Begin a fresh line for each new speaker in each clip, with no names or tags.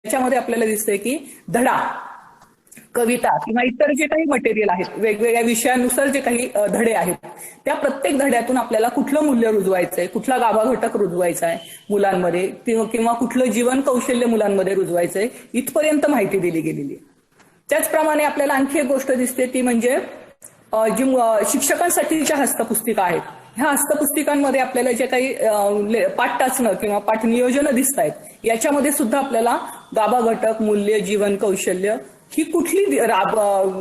याच्यामध्ये आपल्याला दिसतंय की धडा, कविता किंवा इतर जे काही मटेरियल आहेत, वेगवेगळ्या विषयानुसार जे काही धडे आहेत, त्या प्रत्येक धड्यातून आपल्याला कुठलं मूल्य रुजवायचंय, कुठला गाभा घटक रुजवायचा आहे मुलांमध्ये, किंवा कुठलं जीवन कौशल्य मुलांमध्ये रुजवायचंय, इथपर्यंत माहिती दिली गेलेली आहे. त्याचप्रमाणे आपल्याला आणखी एक गोष्ट दिसते ती म्हणजे जी शिक्षकांसाठीच्या हस्तपुस्तिका आहेत, ह्या हस्तपुस्तिकांमध्ये आपल्याला जे काही पाठ टाचणं किंवा पाठ नियोजन दिसत आहेत, याच्यामध्ये सुद्धा आपल्याला गाभा घटक, मूल्य, जीवन कौशल्य ही कुठली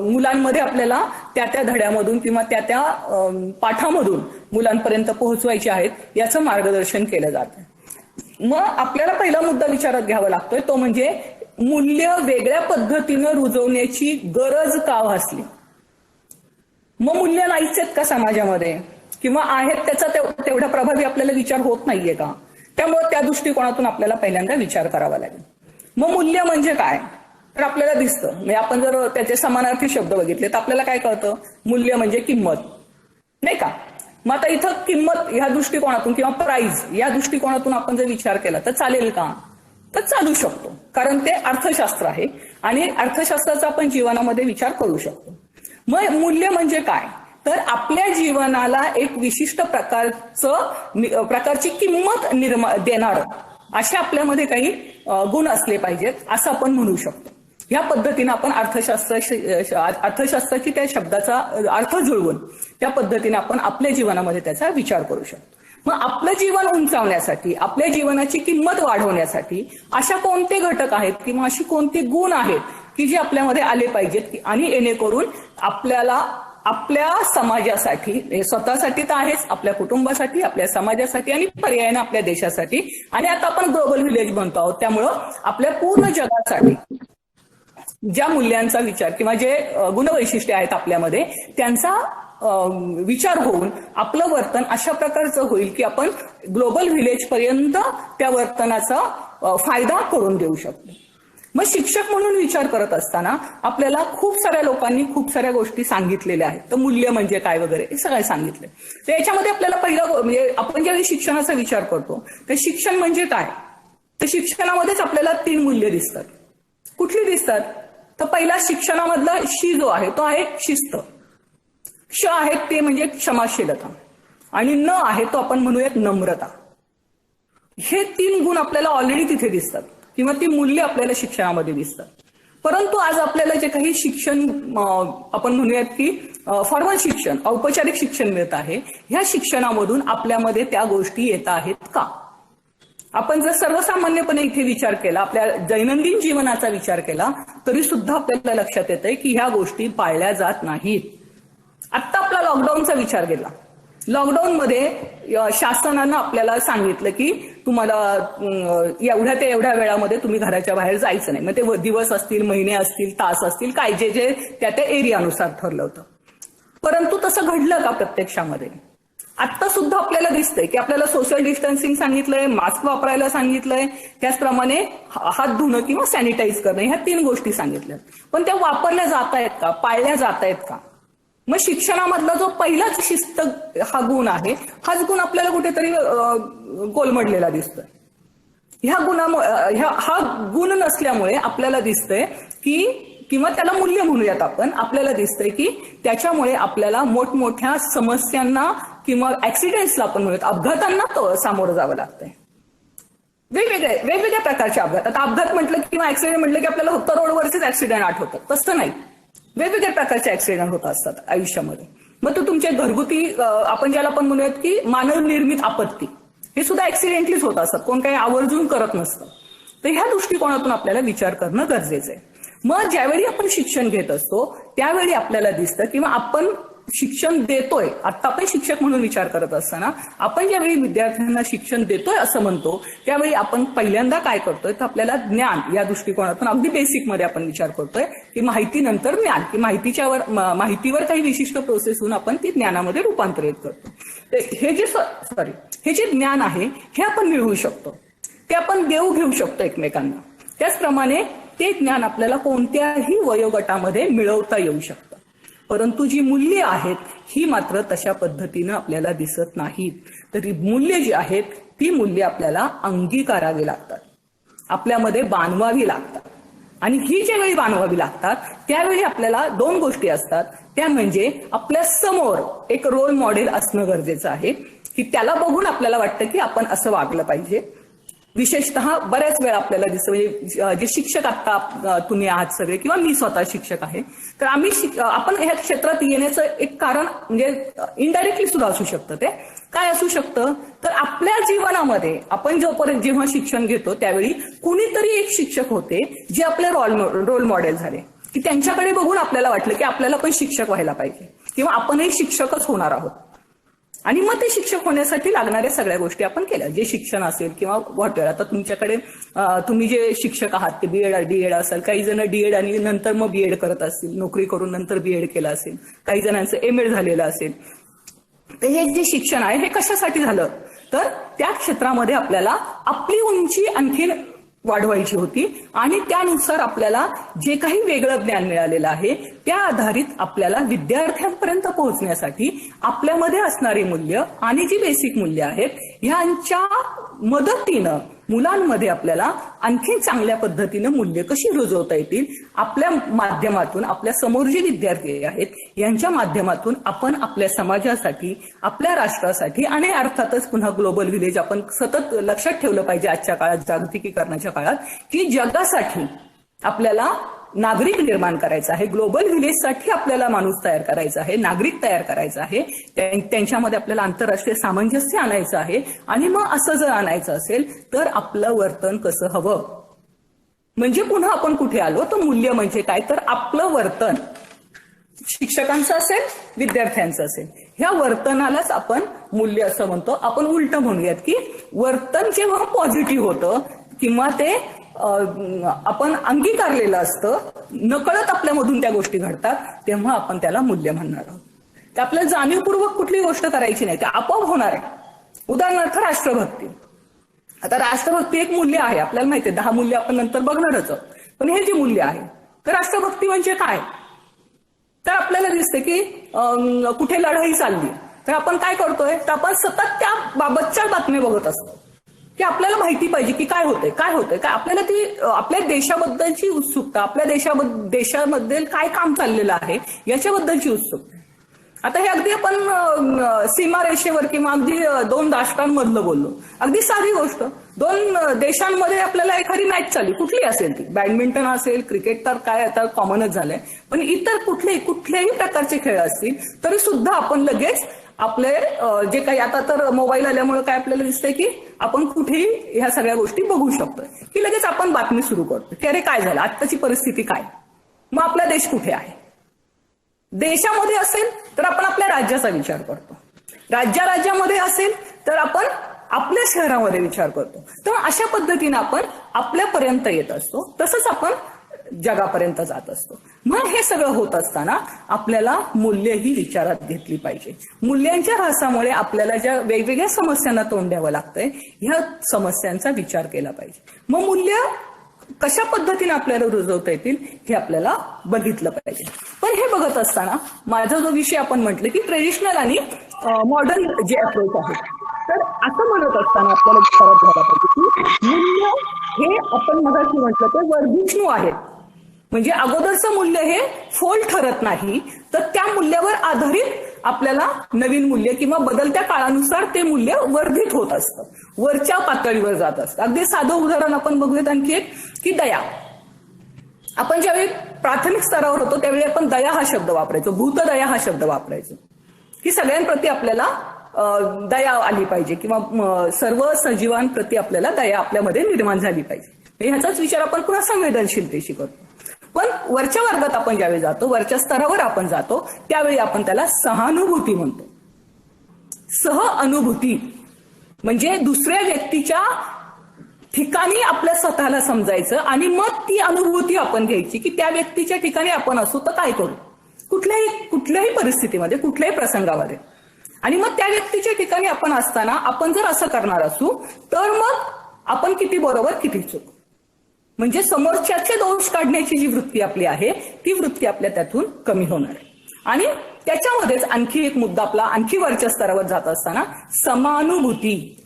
मुलांमध्ये आपल्याला त्या धड्यामधून किंवा त्या पाठामधून मुलांपर्यंत पोहोचवायची आहेत याचं मार्गदर्शन केलं जातं. मग आपल्याला पहिला मुद्दा विचारात घ्यावा लागतोय तो म्हणजे मूल्य वेगळ्या पद्धतीनं रुजवण्याची गरज का भासली. मग मूल्य नाहीच आहेत का समाजामध्ये, किंवा आहेत त्याचा तेवढा प्रभावी आपल्याला विचार होत नाहीये का. त्यामुळे त्या दृष्टिकोनातून आपल्याला पहिल्यांदा विचार करावा लागेल. मग मूल्य म्हणजे काय तर आपल्याला दिसतं, म्हणजे आपण जर त्याचे समानार्थी शब्द बघितले तर आपल्याला काय कळतं, मूल्य म्हणजे किंमत, नाही का. मग आता इथं किंमत ह्या दृष्टिकोनातून किंवा प्राइस या दृष्टिकोनातून आपण जर विचार केला तर चालेल का, तर चालू शकतो, कारण ते अर्थशास्त्र आहे आणि अर्थशास्त्राचा आपण जीवनामध्ये विचार करू शकतो. मग मूल्य म्हणजे काय तर आपल्या जीवनाला एक विशिष्ट प्रकारची किंमत देणार अशा आपल्यामध्ये काही गुण असले पाहिजेत असं आपण म्हणू शकतो. या पद्धतीने आपण अर्थशास्त्राची त्या शब्दाचा अर्थ जुळवून त्या पद्धतीने आपण आपल्या जीवनामध्ये त्याचा विचार करू शकतो. मग आपलं जीवन उंचावण्यासाठी, आपल्या जीवनाची किंमत वाढवण्यासाठी अशा कोणते घटक आहेत किंवा अशी कोणती गुण आहेत की जे आपल्यामध्ये आले पाहिजेत आणि येणेकरून आपल्याला आपल्या समाजासाठी, स्वतःसाठी तर आहेच, आपल्या कुटुंबासाठी, आपल्या समाजासाठी आणि पर्यायाने आपल्या देशासाठी, आणि आता आपण ग्लोबल व्हिलेज बनतो आहोत त्यामुळं आपल्या पूर्ण जगासाठी ज्या मूल्यांचा विचार किंवा जे गुणवैशिष्ट्ये आहेत आपल्यामध्ये त्यांचा विचार होऊन आपलं वर्तन अशा प्रकारचं होईल की आपण ग्लोबल व्हिलेज पर्यंत त्या वर्तनाचा फायदा करून देऊ शकतो. मग शिक्षक म्हणून विचार करत असताना आपल्याला खूप साऱ्या लोकांनी खूप साऱ्या गोष्टी सांगितलेल्या आहेत. तर मूल्य म्हणजे काय वगैरे हे सगळं सांगितलंय. तर याच्यामध्ये आपल्याला पहिलं म्हणजे आपण ज्यावेळी शिक्षणाचा विचार करतो तर शिक्षण म्हणजे काय, तर शिक्षणामध्येच आपल्याला 3 मूल्य दिसतात. कुठली दिसतात तर पहिला शिक्षणामधला शी जो आहे तो आहे शिस्त, क्ष आहे ते म्हणजे क्षमाशीलता, आणि न आहे तो आपण म्हणूयात नम्रता. हे 3 गुण आपल्याला ऑलरेडी तिथे दिसतात किंवा ती मूल्य आपल्याला शिक्षणामध्ये दिसतात. परंतु आज आपल्याला जे काही शिक्षण आपण म्हणूयात की फॉर्मल शिक्षण, औपचारिक शिक्षण मिळत आहे, ह्या शिक्षणामधून आपल्यामध्ये त्या गोष्टी येत आहेत का. आपण जर सर्वसामान्यपणे इथे विचार केला, आपल्या दैनंदिन जीवनाचा विचार केला तरी सुद्धा आपल्याला लक्षात येतंय की ह्या गोष्टी पाळल्या जात नाहीत. आत्ता आपला लॉकडाऊनचा विचार केला, लॉकडाऊनमध्ये शासनानं आपल्याला सांगितलं की तुम्हाला एवढ्या ते एवढ्या वेळामध्ये तुम्ही घराच्या बाहेर जायचं नाही. मग ते दिवस असतील, महिने असतील, तास असतील, काय जे जे त्या एरियानुसार ठरलं होतं. परंतु तसं घडलं का प्रत्यक्षामध्ये. आत्ता सुद्धा आपल्याला दिसतंय की आपल्याला सोशल डिस्टन्सिंग सांगितलंय, मास्क वापरायला सांगितलंय, त्याचप्रमाणे हात धुणं किंवा सॅनिटाईज करणं, ह्या 3 गोष्टी सांगितल्या. पण त्या वापरल्या जात आहेत का, पाळल्या जात आहेत का. मग शिक्षणामधला जो पहिलाच शिस्त हा गुण आहे, हाच गुण आपल्याला कुठेतरी कोलमडलेला दिसतोय. हा गुण नसल्यामुळे आपल्याला दिसतंय की, किंवा त्याला मूल्य म्हणूयात आपण, आपल्याला दिसतंय की त्याच्यामुळे आपल्याला मोठमोठ्या समस्यांना किंवा ऍक्सिडेंट्सला आपण म्हणूयात, अपघातांना सामोरं जावं लागतंय. वेगवेगळ्या प्रकारचे अपघात. आता अपघात म्हटलं किंवा ऍक्सिडेंट म्हटलं की आपल्याला फक्त रोडवरचेच ऍक्सिडेंट आठवतात, तसं नाही. वेगवेगळ्या प्रकारचे ऍक्सिडेंट होत असतात आयुष्यामध्ये. मग तो तुमच्या घरगुती, आपण ज्याला पण म्हणूयात की मानव निर्मित आपत्ती, हे सुद्धा ऍक्सिडेंटलीच होत असतात, कोण काही आवर्जून करत नसतं. तर ह्या दृष्टिकोनातून आपल्याला विचार करणं गरजेचं आहे. मग ज्यावेळी आपण शिक्षण घेत असतो त्यावेळी आपल्याला दिसतं किंवा आपण शिक्षण देतोय, आता आपण शिक्षक म्हणून विचार करत असताना आपण ज्यावेळी विद्यार्थ्यांना शिक्षण देतोय असं म्हणतो त्यावेळी आपण पहिल्यांदा काय करतोय तर आपल्याला ज्ञान या दृष्टिकोनातून अगदी बेसिक मध्ये आपण विचार करतोय की माहिती नंतर ज्ञान, की माहितीवर काही विशिष्ट प्रोसेस होऊन आपण ती ज्ञानामध्ये रूपांतरित करतो. हे जे ज्ञान आहे हे आपण मिळवू शकतो, ते आपण देऊ घेऊ शकतो एकमेकांना. त्याचप्रमाणे ते ज्ञान आपल्याला कोणत्याही वयोगटामध्ये मिळवता येऊ शकतं. परंतु जी मूल्य आहेत ही मात्र तशा पद्धतीनं आपल्याला दिसत नाहीत. तर मूल्य जी आहेत ती मूल्य आपल्याला अंगीकारावी लागतात. आपल्यामध्ये बांधवावी लागतात. आणि ही ज्यावेळी बांधवावी लागतात त्यावेळी आपल्याला दोन गोष्टी असतात. त्या म्हणजे आपल्या समोर एक रोल मॉडेल असणं गरजेचं आहे, की त्याला बघून आपल्याला वाटतं की आपण असं वागलं पाहिजे. विशेषतः बऱ्याच वेळा आपल्याला दिसतं, म्हणजे जे शिक्षक आता तुम्ही आहात सगळे किंवा मी स्वतः शिक्षक आहे, तर आपण ह्या क्षेत्रात येण्याचं एक कारण म्हणजे इनडायरेक्टली सुद्धा असू शकतं. ते काय असू शकतं, तर आपल्या जीवनामध्ये आपण जेव्हा शिक्षण घेतो त्यावेळी कुणीतरी एक शिक्षक होते जे आपले रोल मॉडेल झाले, की त्यांच्याकडे बघून आपल्याला वाटलं की आपल्याला पण शिक्षक व्हायला पाहिजे किंवा आपणही शिक्षकच होणार आहोत. आणि मग ते शिक्षक होण्यासाठी लागणाऱ्या सगळ्या गोष्टी आपण केल्या, जे शिक्षण असेल किंवा व्हॉटएव्हर. आता तुमच्याकडे तुम्ही जे शिक्षक आहात ते डीएड असेल, काही जण डीएड आणि नंतर मग बीएड करत असतील, नोकरी करून नंतर बीएड केलं असेल, काही जणांचं एमएड झालेलं असेल. तर हे जे शिक्षण आहे हे कशासाठी झालं, तर त्या क्षेत्रामध्ये आपल्याला आपली उंची आणखीन वाढवायची होती आणि त्यानुसार आपल्याला जे काही वेगळं ज्ञान मिळालेलं आहे त्या आधारित आपल्याला विद्यार्थ्यांपर्यंत पोहोचण्यासाठी आपल्यामध्ये असणारी मूल्य आणि जी बेसिक मूल्य आहेत ह्यांच्या मदतीनं मुलांमध्ये आपल्याला आणखी चांगल्या पद्धतीनं मूल्य कशी रुजवता येतील, आपल्या माध्यमातून आपल्या समोर जे विद्यार्थी आहेत यांच्या माध्यमातून आपण आपल्या समाजासाठी, आपल्या राष्ट्रासाठी आणि अर्थातच पुन्हा ग्लोबल व्हिलेज आपण सतत लक्षात ठेवलं पाहिजे आजच्या काळात, जागतिकीकरणाच्या काळात, की जगासाठी आपल्याला नागरिक निर्माण करायचा आहे, ग्लोबल व्हिलेजसाठी आपल्याला माणूस तयार करायचा आहे, नागरिक तयार करायचा आहे, त्यांच्यामध्ये आपल्याला आंतरराष्ट्रीय सामंजस्य आणायचं आहे. आणि मग असं जर आणायचं असेल तर आपलं वर्तन कसं हवं, म्हणजे पुन्हा आपण कुठे आलो, तर मूल्य म्हणजे काय, तर आपलं वर्तन शिक्षकांचं असेल, विद्यार्थ्यांचं असेल, ह्या वर्तनालाच आपण मूल्य असं म्हणतो. आपण उलट म्हणूयात की वर्तन जेव्हा पॉझिटिव्ह होतं किंवा ते आपण अंगीकारलेलं असतं, नकळत आपल्यामधून त्या गोष्टी घडतात, तेव्हा आपण त्याला मूल्य म्हणणार आहोत. ते आपल्याला जाणीवपूर्वक कुठली गोष्ट करायची नाही, ते आपोआप होणार आहे. उदाहरणार्थ राष्ट्रभक्ती. आता राष्ट्रभक्ती एक मूल्य आहे, आपल्याला माहिती आहे, 10 मूल्य आपण नंतर बघणारच आहोत. पण हे जे मूल्य आहे तर राष्ट्रभक्ती म्हणजे काय, तर आपल्याला दिसते की कुठे लढाई चालली तर आपण काय करतोय, तर आपण सतत त्या बाबतच्या बातम्या बघत असतो की आपल्याला माहिती पाहिजे की काय होतंय काय, आपल्याला ती आपल्या देशाबद्दलची उत्सुकता, आपल्या देशाबद्दल काय काम चाललेलं आहे याच्याबद्दलची उत्सुकता. आता हे अगदी आपण सीमारेषेवर किंवा अगदी 2 राष्ट्रांमधलं बोललो, अगदी साधी गोष्ट, 2 देशांमध्ये आपल्याला एखादी मॅच चालली, कुठली असेल ती, बॅडमिंटन असेल, क्रिकेट तर काय आता कॉमनच झालंय, पण इतर कुठल्याही प्रकारचे खेळ असतील तरी सुद्धा आपण लगेच आपले जे काही आता तर मोबाईल आल्यामुळे काय आपल्याला दिसतंय की आपण कुठेही ह्या सगळ्या गोष्टी बघू शकतो, की लगेच आपण बातमी सुरू करतो की अरे काय झालं, आत्ताची परिस्थिती काय, मग आपला देश कुठे आहे. देशामध्ये असेल तर आपण आपल्या राज्याचा विचार करतो, राज्यामध्ये असेल तर आपण आपल्या शहरामध्ये विचार करतो. तर अशा पद्धतीने आपण आपल्यापर्यंत येत असतो, तसंच आपण जगापर्यंत जात असतो. मग हे सगळं होत असताना आपल्याला मूल्य ही विचारात घेतली पाहिजे. मूल्यांच्या ऱ्हासामुळे आपल्याला ज्या वेगवेगळ्या समस्यांना तोंड द्यावं लागतंय ह्या समस्यांचा विचार केला पाहिजे. मग मूल्य कशा पद्धतीने आपल्याला रुजवता येतील हे आपल्याला बघितलं पाहिजे. पण हे बघत असताना माझा जो विषय आपण म्हटलं की ट्रेडिशनल आणि मॉडर्न जे अप्रोच आहे, तर असं म्हणत असताना आपल्याला विचारात घ्यायला पाहिजे की मूल्य हे आपण मगाशी म्हटलं ते वर्धिष्णू आहेत. म्हणजे अगोदरचं मूल्य हे फोल ठरत नाही, तर त्या मूल्यावर आधारित आपल्याला नवीन मूल्य किंवा बदलत्या काळानुसार ते मूल्य वर्धित होत असतं, वरच्या पातळीवर जात असतं. अगदी साधं उदाहरण आपण बघूयात आणखी एक, की दया. आपण ज्यावेळी प्राथमिक स्तरावर होतो त्यावेळी आपण दया हा शब्द वापरायचो, भूतदया हा शब्द वापरायचो, की सगळ्यांप्रती आपल्याला दया आली पाहिजे किंवा सर्व सजीवांप्रती आपल्याला दया आपल्यामध्ये निर्माण झाली पाहिजे. ह्याचाच विचार आपण पुन्हा संवेदनशीलतेशी करतो. पण वरच्या वर्गात आपण ज्यावेळी जातो, वरच्या स्तरावर आपण जातो, त्यावेळी आपण त्याला सहानुभूती म्हणतो. सहअनुभूती म्हणजे दुसऱ्या व्यक्तीच्या ठिकाणी आपल्या स्वतःला समजायचं आणि मग ती अनुभूती आपण घ्यायची की त्या व्यक्तीच्या ठिकाणी आपण असू तर काय करू, कुठल्याही परिस्थितीमध्ये, कुठल्याही प्रसंगामध्ये. आणि मग त्या व्यक्तीच्या ठिकाणी आपण असताना आपण जर असं करणार असू तर मग आपण किती बरोबर किती चूक, म्हणजे समोरच्याचे दोष काढण्याची जी वृत्ती आपली आहे ती वृत्ती आपल्या त्यातून कमी होणार आहे. आणि त्याच्यामध्येच आणखी एक मुद्दा आपला आणखी वरच्या स्तरावर जात असताना समानुभूती.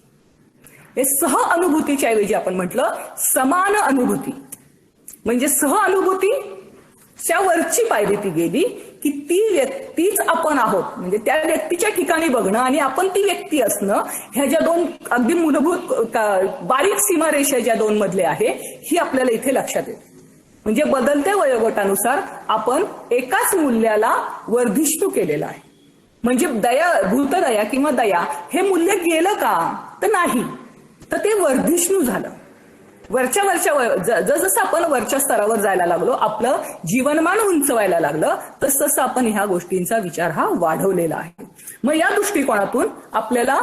हे सह अनुभूतीच्या ऐवजी आपण म्हटलं समान अनुभूती. म्हणजे सह अनुभूतीच्या वरची पायरी ती गेली की ती व्यक्तीच आपण आहोत, म्हणजे त्या व्यक्तीच्या ठिकाणी बघणं आणि आपण ती व्यक्ती असणं, ह्या ज्या दोन अगदी मूलभूत बारीक सीमारेषा ज्या दोन मधले आहे ही आपल्याला इथे लक्षात येते. म्हणजे बदलत्या वयोगटानुसार आपण एकाच मूल्याला वर्धिष्णू केलेलं आहे. म्हणजे दया, भूतदया किंवा दया हे मूल्य गेलं का तर नाही, तर ते वर्धिष्णू झालं. जसं आपण वरच्या स्तरावर जायला लागलो, आपलं जीवनमान उंचवायला लागलं, तसं आपण ह्या गोष्टींचा विचार हा वाढवलेला आहे. मग या दृष्टिकोनातून आपल्याला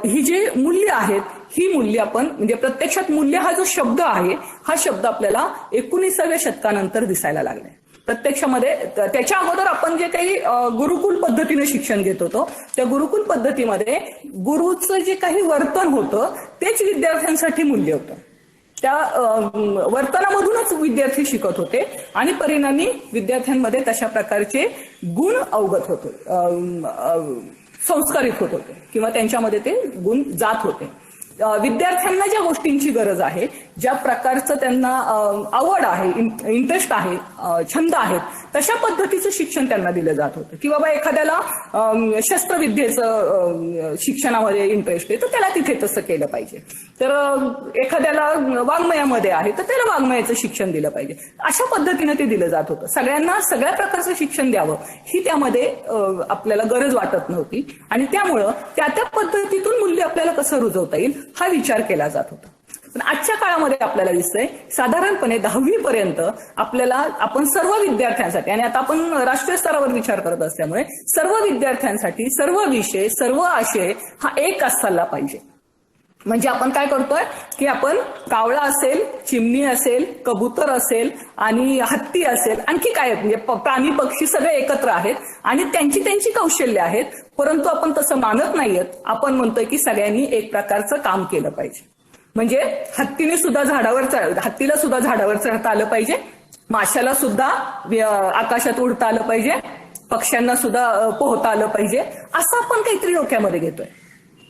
ही जी मूल्य आहेत ही मूल्य आपण म्हणजे प्रत्यक्षात मूल्य हा जो शब्द आहे हा शब्द आपल्याला 19व्या शतकानंतर दिसायला लागलाय. प्रत्यक्षामध्ये त्याच्या अगोदर आपण जे काही गुरुकुल पद्धतीने शिक्षण घेत होतो त्या गुरुकुल पद्धतीमध्ये गुरुचं जे काही वर्तन होतं तेच विद्यार्थ्यांसाठी मूल्य होतं. त्या वर्तनामधूनच विद्यार्थी शिकत होते आणि परिणामी विद्यार्थ्यांमध्ये तशा प्रकारचे गुण अवगत होते, संस्कारित होत होते किंवा त्यांच्यामध्ये ते गुण जात होते. विद्यार्थ्यांना ज्या गोष्टींची गरज आहे, ज्या प्रकारचं त्यांना आवड आहे, इंटरेस्ट आहे, छंद आहेत, तशा पद्धतीचं शिक्षण त्यांना दिलं जात होतं. की बाबा एखाद्याला शस्त्रविद्येचं शिक्षणामध्ये इंटरेस्ट आहे तर त्याला तिथे तसं केलं पाहिजे, तर एखाद्याला वाङ्मयामध्ये आहे तर त्याला वाङ्मयाचं शिक्षण दिलं पाहिजे. अशा पद्धतीने ते दिलं जात होतं. सगळ्यांना सगळ्या प्रकारचं शिक्षण द्यावं ही त्यामध्ये आपल्याला गरज वाटत नव्हती आणि त्यामुळं त्या त्या पद्धतीतून मूल्य आपल्याला कसं रुजवता येईल हा विचार केला जात होता. पण आजच्या काळामध्ये आपल्याला दिसतंय साधारणपणे 10वी पर्यंत आपल्याला आपण सर्व विद्यार्थ्यांसाठी, आणि आता आपण राष्ट्रीय स्तरावर विचार करत असल्यामुळे सर्व विद्यार्थ्यांसाठी सर्व विषय सर्व आशय हा एक असला पाहिजे. म्हणजे आपण काय करतोय की आपण कावळा असेल, चिमणी असेल, कबूतर असेल आणि हत्ती असेल, आणखी काय म्हणजे प्राणी पक्षी सगळे एकत्र आहेत आणि त्यांची त्यांची कौशल्य आहेत, परंतु आपण तसं मानत नाहीयेत. आपण म्हणतोय की सगळ्यांनी एक प्रकारचं काम केलं पाहिजे. म्हणजे हत्तीला सुद्धा झाडावर चढता आलं पाहिजे, माशाला सुद्धा आकाशात उडता आलं पाहिजे, पक्ष्यांना सुद्धा पोहता आलं पाहिजे, असं आपण काहीतरी डोक्यामध्ये घेतोय.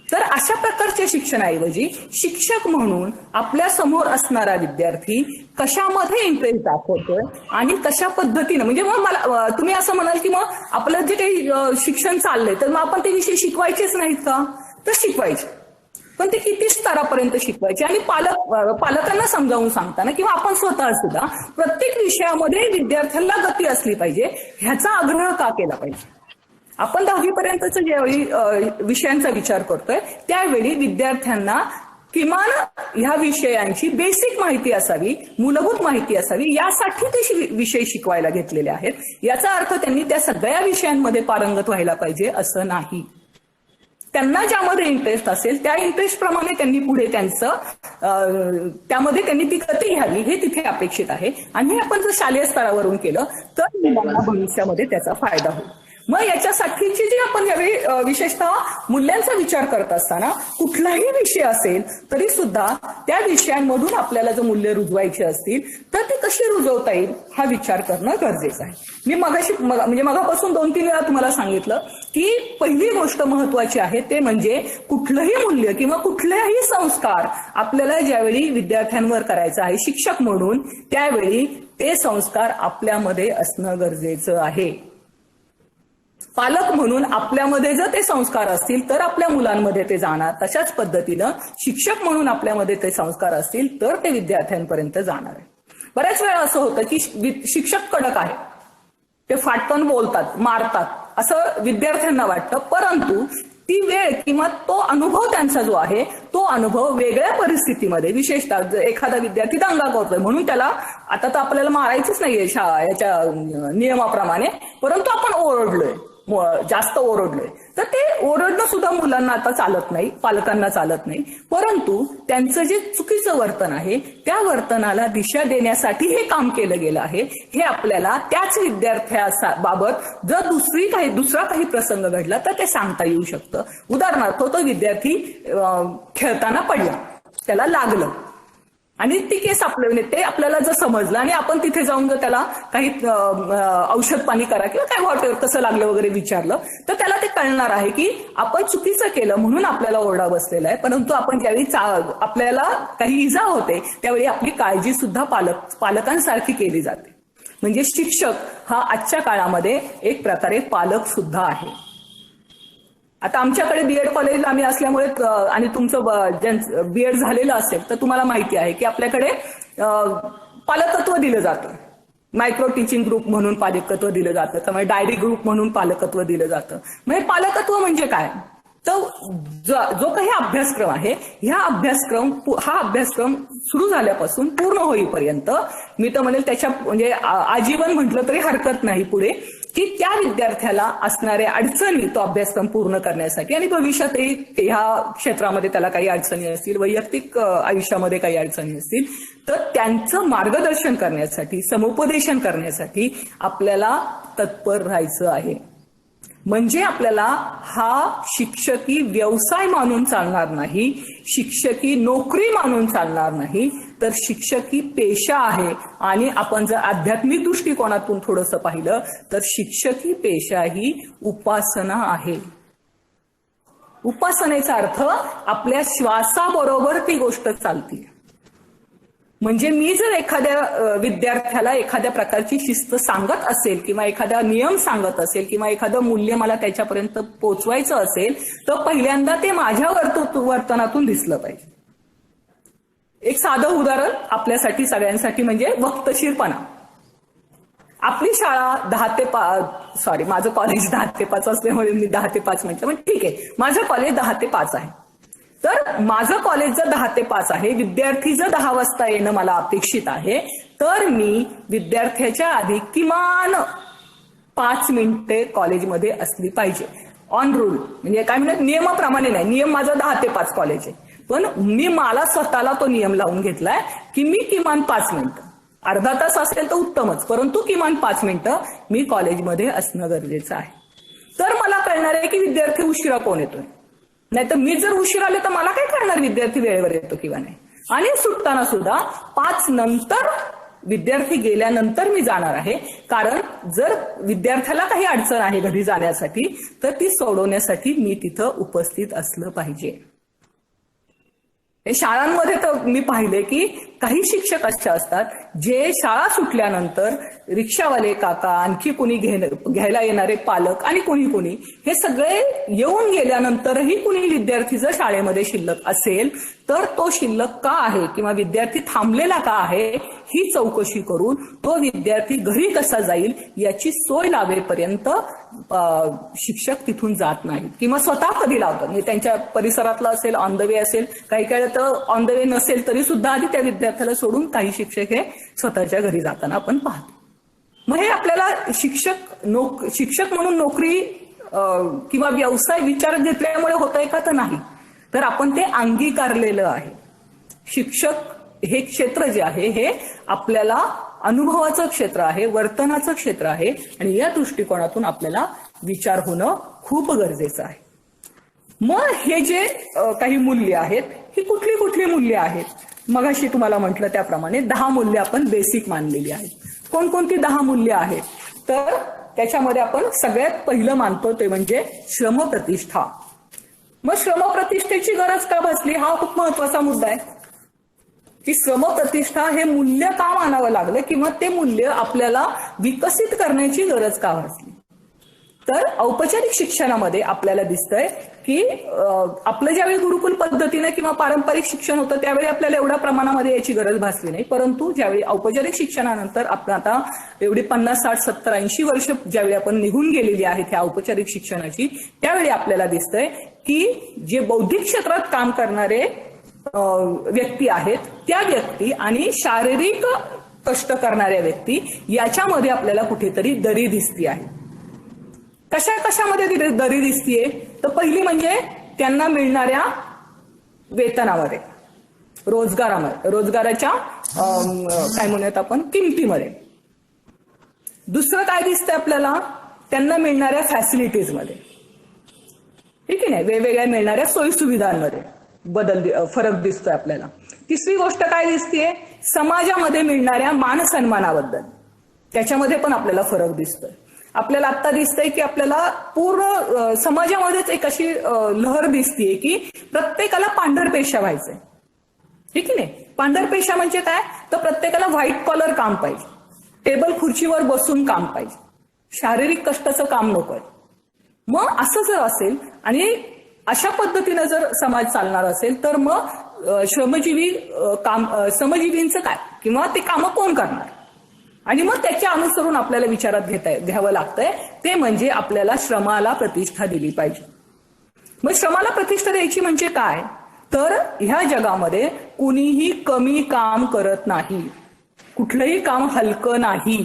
तर अशा प्रकारच्या शिक्षणाऐवजी शिक्षक म्हणून आपल्या समोर असणारा विद्यार्थी कशामध्ये इंटरेस्ट दाखवतोय आणि कशा पद्धतीनं, म्हणजे मग मला तुम्ही असं म्हणाल की मग आपलं जे काही शिक्षण चाललंय तर मग आपण ते विषय शिकवायचेच नाहीत का, तर शिकवायचे, पण ते किती स्तरापर्यंत शिकवायचे आणि पालकांना समजावून सांगताना किंवा आपण स्वतः सुद्धा प्रत्येक विषयामध्ये विद्यार्थ्यांना गती असली पाहिजे ह्याचा आग्रह का केला पाहिजे. आपण 10वी पर्यंतचा ज्यावेळी विषयांचा विचार करतोय त्यावेळी विद्यार्थ्यांना किमान ह्या विषयांची बेसिक माहिती असावी, मूलभूत माहिती असावी, यासाठी ते विषय शिकवायला घेतलेले आहेत. याचा अर्थ त्यांनी त्या सगळ्या विषयांमध्ये पारंगत व्हायला पाहिजे असं नाही. त्यांना ज्यामध्ये इंटरेस्ट असेल त्या इंटरेस्ट प्रमाणे त्यांनी पुढे त्यामध्ये त्यांनी ती गती घ्यावी हे तिथे अपेक्षित आहे. आणि हे आपण जर शालेय स्तरावरून केलं तर मुलांना भविष्यामध्ये त्याचा फायदा होईल. मग याच्यासाठीची जी आपण यावेळी विशेषतः मूल्यांचा विचार करत असताना कुठलाही विषय असेल तरी सुद्धा त्या विषयांमधून आपल्याला जर मूल्य रुजवायचे असतील तर ते कशी रुजवता येईल हा विचार करणं गरजेचं आहे. मी मगापासून 2-3 वेळा तुम्हाला सांगितलं की पहिली गोष्ट महत्वाची आहे ते म्हणजे कुठलंही मूल्य किंवा कुठलेही संस्कार आपल्याला ज्यावेळी विद्यार्थ्यांवर करायचं आहे शिक्षक म्हणून त्यावेळी ते संस्कार आपल्यामध्ये असणं गरजेचं आहे. पालक म्हणून आपल्यामध्ये जर ते संस्कार असतील तर आपल्या मुलांमध्ये ते जाणार, तशाच पद्धतीनं शिक्षक म्हणून आपल्यामध्ये ते संस्कार असतील तर ते विद्यार्थ्यांपर्यंत जाणार आहे. बऱ्याच वेळा असं होतं की शिक्षक कडक आहे, ते फाटकन बोलतात, मारतात असं विद्यार्थ्यांना वाटतं, परंतु ती वेळ किंवा तो अनुभव त्यांचा जो आहे तो अनुभव वेगळ्या परिस्थितीमध्ये, विशेषतः एखादा विद्यार्थी दंगा करतोय म्हणून त्याला आता तर आपल्याला मारायचंच नाहीये याच्या नियमाप्रमाणे, परंतु आपण ओरडलोय, जास्त ओरडलोय, तर ते ओरडणं सुद्धा मुलांना आता चालत नाही, पालकांना चालत नाही, परंतु त्यांचं जे चुकीचं वर्तन आहे त्या वर्तनाला दिशा देण्यासाठी हे काम केलं गेलं आहे. हे आपल्याला त्याच विद्यार्थ्याबाबत जर दुसरा काही प्रसंग घडला तर ते सांगता येऊ शकतं. उदाहरणार्थ तो विद्यार्थी खेळताना पडला, त्याला लागलं, आणि ती केस आपल्या ते आपल्याला जर समजलं आणि आपण तिथे जाऊन जर त्याला काही औषध पाणी करा किंवा काय व्हॉट कसं लागलं वगैरे विचारलं तर त्याला ते कळणार आहे की आपण चुकीचं केलं म्हणून आपल्याला ओरडा बसलेला आहे, परंतु आपण ज्यावेळी आपल्याला काही इजा होते त्यावेळी आपली काळजी सुद्धा पालकांसारखी केली जाते. म्हणजे शिक्षक हा आजच्या काळामध्ये एक प्रकारे पालक सुद्धा आहे. आता आमच्याकडे बीएड कॉलेज आम्ही असल्यामुळे आणि तुमचं बीएड झालेलं असेल तर तुम्हाला माहिती आहे की आपल्याकडे पालकत्व दिलं जातं. मायक्रो टीचिंग ग्रुप म्हणून पालकत्व दिलं जातं किंवा डायरी ग्रुप म्हणून पालकत्व दिलं जातं. म्हणजे पालकत्व म्हणजे काय तर जो काही अभ्यासक्रम आहे हा अभ्यासक्रम सुरू झाल्यापासून पूर्ण होईपर्यंत मी तर म्हणेल त्याच्या म्हणजे आजीवन म्हटलं तरी हरकत नाही पुढे की त्या विद्यार्थ्याला असणाऱ्या अडचणी तो अभ्यासक्रम पूर्ण करण्यासाठी आणि भविष्यातही ह्या क्षेत्रामध्ये त्याला काही अडचणी असतील, वैयक्तिक आयुष्यामध्ये काही अडचणी असतील तर त्यांचं मार्गदर्शन करण्यासाठी समुपदेशन करण्यासाठी आपल्याला तत्पर राहायचं आहे. म्हणजे आपल्याला हा शिक्षकी व्यवसाय मानून चालणार नाही, शिक्षकी नोकरी मानून चालणार नाही, तर शिक्षकी पेशा आहे. आणि आपण जर आध्यात्मिक दृष्टिकोनातून थोडंसं पाहिलं तर शिक्षकी पेशा ही उपासना आहे. उपासनेचा अर्थ आपल्या श्वासाबरोबर ती गोष्ट चालते. म्हणजे मी जर एखाद्या विद्यार्थ्याला एखाद्या प्रकारची शिस्त सांगत असेल किंवा एखादा नियम सांगत असेल किंवा एखादं मूल्य मला त्याच्यापर्यंत पोहोचवायचं असेल तर पहिल्यांदा ते माझ्या वर्तनातून दिसलं पाहिजे. एक साधं उदाहरण आपल्यासाठी सगळ्यांसाठी म्हणजे वक्तशीरपणा. आपली शाळा 10 ते 5 माझं कॉलेज 10 ते 5 असल्यामुळे मी 10 ते 5 म्हटलं, पण ठीक आहे माझं कॉलेज 10 ते 5 आहे. तर माझं कॉलेज जर 10 ते 5 आहे, विद्यार्थी जर 10 वाजता येणं मला अपेक्षित आहे, तर मी विद्यार्थ्याच्या आधी किमान 5 मिनिटे कॉलेजमध्ये असली पाहिजे. ऑन रूल म्हणजे काय म्हणतात नियमाप्रमाणे नाही, नियम माझा 10 ते 5 कॉलेज आहे, पण मला स्वतःला तो नियम लावून घेतलाय की मी किमान 5 मिनिटं, अर्धा तास असेल तर उत्तमच, परंतु किमान 5 मिनिटं मी कॉलेजमध्ये असणं गरजेचं आहे. तर मला कळणार आहे की विद्यार्थी उशिरा कोण येतोय. नाही तर मी जर उशीर आले तर मला काय करणार विद्यार्थी वेळेवर येतो किंवा नाही. आणि सुटताना सुद्धा 5 नंतर विद्यार्थी गेल्यानंतर मी जाणार आहे, कारण जर विद्यार्थ्याला काही अडचण आहे घरी जाण्यासाठी तर ती सोडवण्यासाठी मी तिथं उपस्थित असलं पाहिजे. शाळांमध्ये तर मी पाहिले की काही शिक्षक असे असतात जे शाळा सुटल्यानंतर रिक्षावाले काका, आणखी कोणी घ्यायला येणारे पालक आणि कोणी हे सगळे येऊन गेल्यानंतरही कुणी विद्यार्थी जर शाळेमध्ये शिल्लक असेल तर तो शिल्लक का आहे किंवा विद्यार्थी थांबलेला का आहे ही चौकशी करून तो विद्यार्थी घरी कसा जाईल याची सोय लावेपर्यंत शिक्षक तिथून जात नाहीत किंवा स्वतः कधी लावतात. म्हणजे त्यांच्या परिसरातला असेल, ऑन द वे असेल, काही तर ऑन द वे नसेल तरी सुद्धा आधी त्या विद्यार्थ्याला सोडून काही शिक्षक हे स्वतःच्या घरी जाताना आपण पाहतो. मग हे आपल्याला शिक्षक म्हणून नोकरी किंवा व्यवसाय विचारात घेतल्यामुळे होतंय का तर नाही, तर आपण ते अंगीकारलेलं आहे. शिक्षक हे क्षेत्र जे आहे हे आपल्याला अनुभवाचं क्षेत्र आहे, वर्तनाचं क्षेत्र आहे आणि या दृष्टिकोनातून आपल्याला विचार होणं खूप गरजेचं आहे. मग हे जे काही मूल्य आहेत ही कुठली मूल्य आहेत? मगाशी तुम्हाला म्हटलं त्याप्रमाणे 10 मूल्य आपण बेसिक मानलेली आहेत. कोणकोणती 10 मूल्य आहेत? तर त्याच्यामध्ये आपण सगळ्यात पहिलं मानतो ते म्हणजे श्रमप्रतिष्ठा. मग श्रमप्रतिष्ठेची गरज का भासली हा खूप महत्वाचा मुद्दा आहे की श्रमप्रतिष्ठा हे मूल्य का मानावं लागलं किंवा ते मूल्य आपल्याला विकसित करण्याची गरज का भासली. तर औपचारिक शिक्षणामध्ये आपल्याला दिसतंय की आपलं ज्यावेळी गुरुकुल पद्धतीने किंवा पारंपरिक शिक्षण होतं त्यावेळी आपल्याला एवढ्या प्रमाणामध्ये याची गरज भासली नाही, परंतु ज्यावेळी औपचारिक शिक्षणानंतर आपण आता एवढी 50, 60, 70, 80 वर्ष ज्यावेळी आपण निघून गेलेली आहेत ह्या औपचारिक शिक्षणाची, त्यावेळी आपल्याला दिसतंय की जे बौद्धिक क्षेत्रात काम करणारे व्यक्ती आहेत त्या व्यक्ती आणि शारीरिक कष्ट करणाऱ्या व्यक्ती याच्यामध्ये आपल्याला कुठेतरी दरी दिसती आहे. कशामध्ये दरी दिसतीये? तर पहिली म्हणजे त्यांना मिळणाऱ्या वेतनामध्ये, रोजगाराच्या काय म्हणूयात आपण किमतीमध्ये. दुसरं काय दिसतंय आपल्याला? त्यांना मिळणाऱ्या फॅसिलिटीजमध्ये, ठीक आहे नाही, वेगवेगळ्या मिळणाऱ्या सोयी सुविधांमध्ये. फरक दिसतोय आपल्याला. तिसरी गोष्ट काय दिसतीये, समाजामध्ये मिळणाऱ्या मान सन्मानाबद्दल, त्याच्यामध्ये पण आपल्याला फरक दिसतोय. आपल्याला आता दिसतंय की आपल्याला पूर्ण समाजामध्येच एक अशी लहर दिसतीये की प्रत्येकाला पांढरपेशा व्हायचंय, ठीक आहे. पांढरपेशा म्हणजे काय, तर प्रत्येकाला व्हाईट कॉलर काम पाहिजे, टेबल खुर्चीवर बसून काम पाहिजे, शारीरिक कष्टाचं काम नकोय. मग असं जर असेल आणि अशा पद्धतीनं जर समाज चालणार असेल तर मग श्रमजीवींचं काय, किंवा ते कामं कोण करणार. आणि मग त्याच्या अनुसरून आपल्याला विचारात घ्यावं लागतंय ते म्हणजे आपल्याला श्रमाला प्रतिष्ठा दिली पाहिजे. मग श्रमाला प्रतिष्ठा द्यायची म्हणजे काय, तर ह्या जगामध्ये कुणीही कमी काम करत नाही, कुठलंही काम हलकं नाही,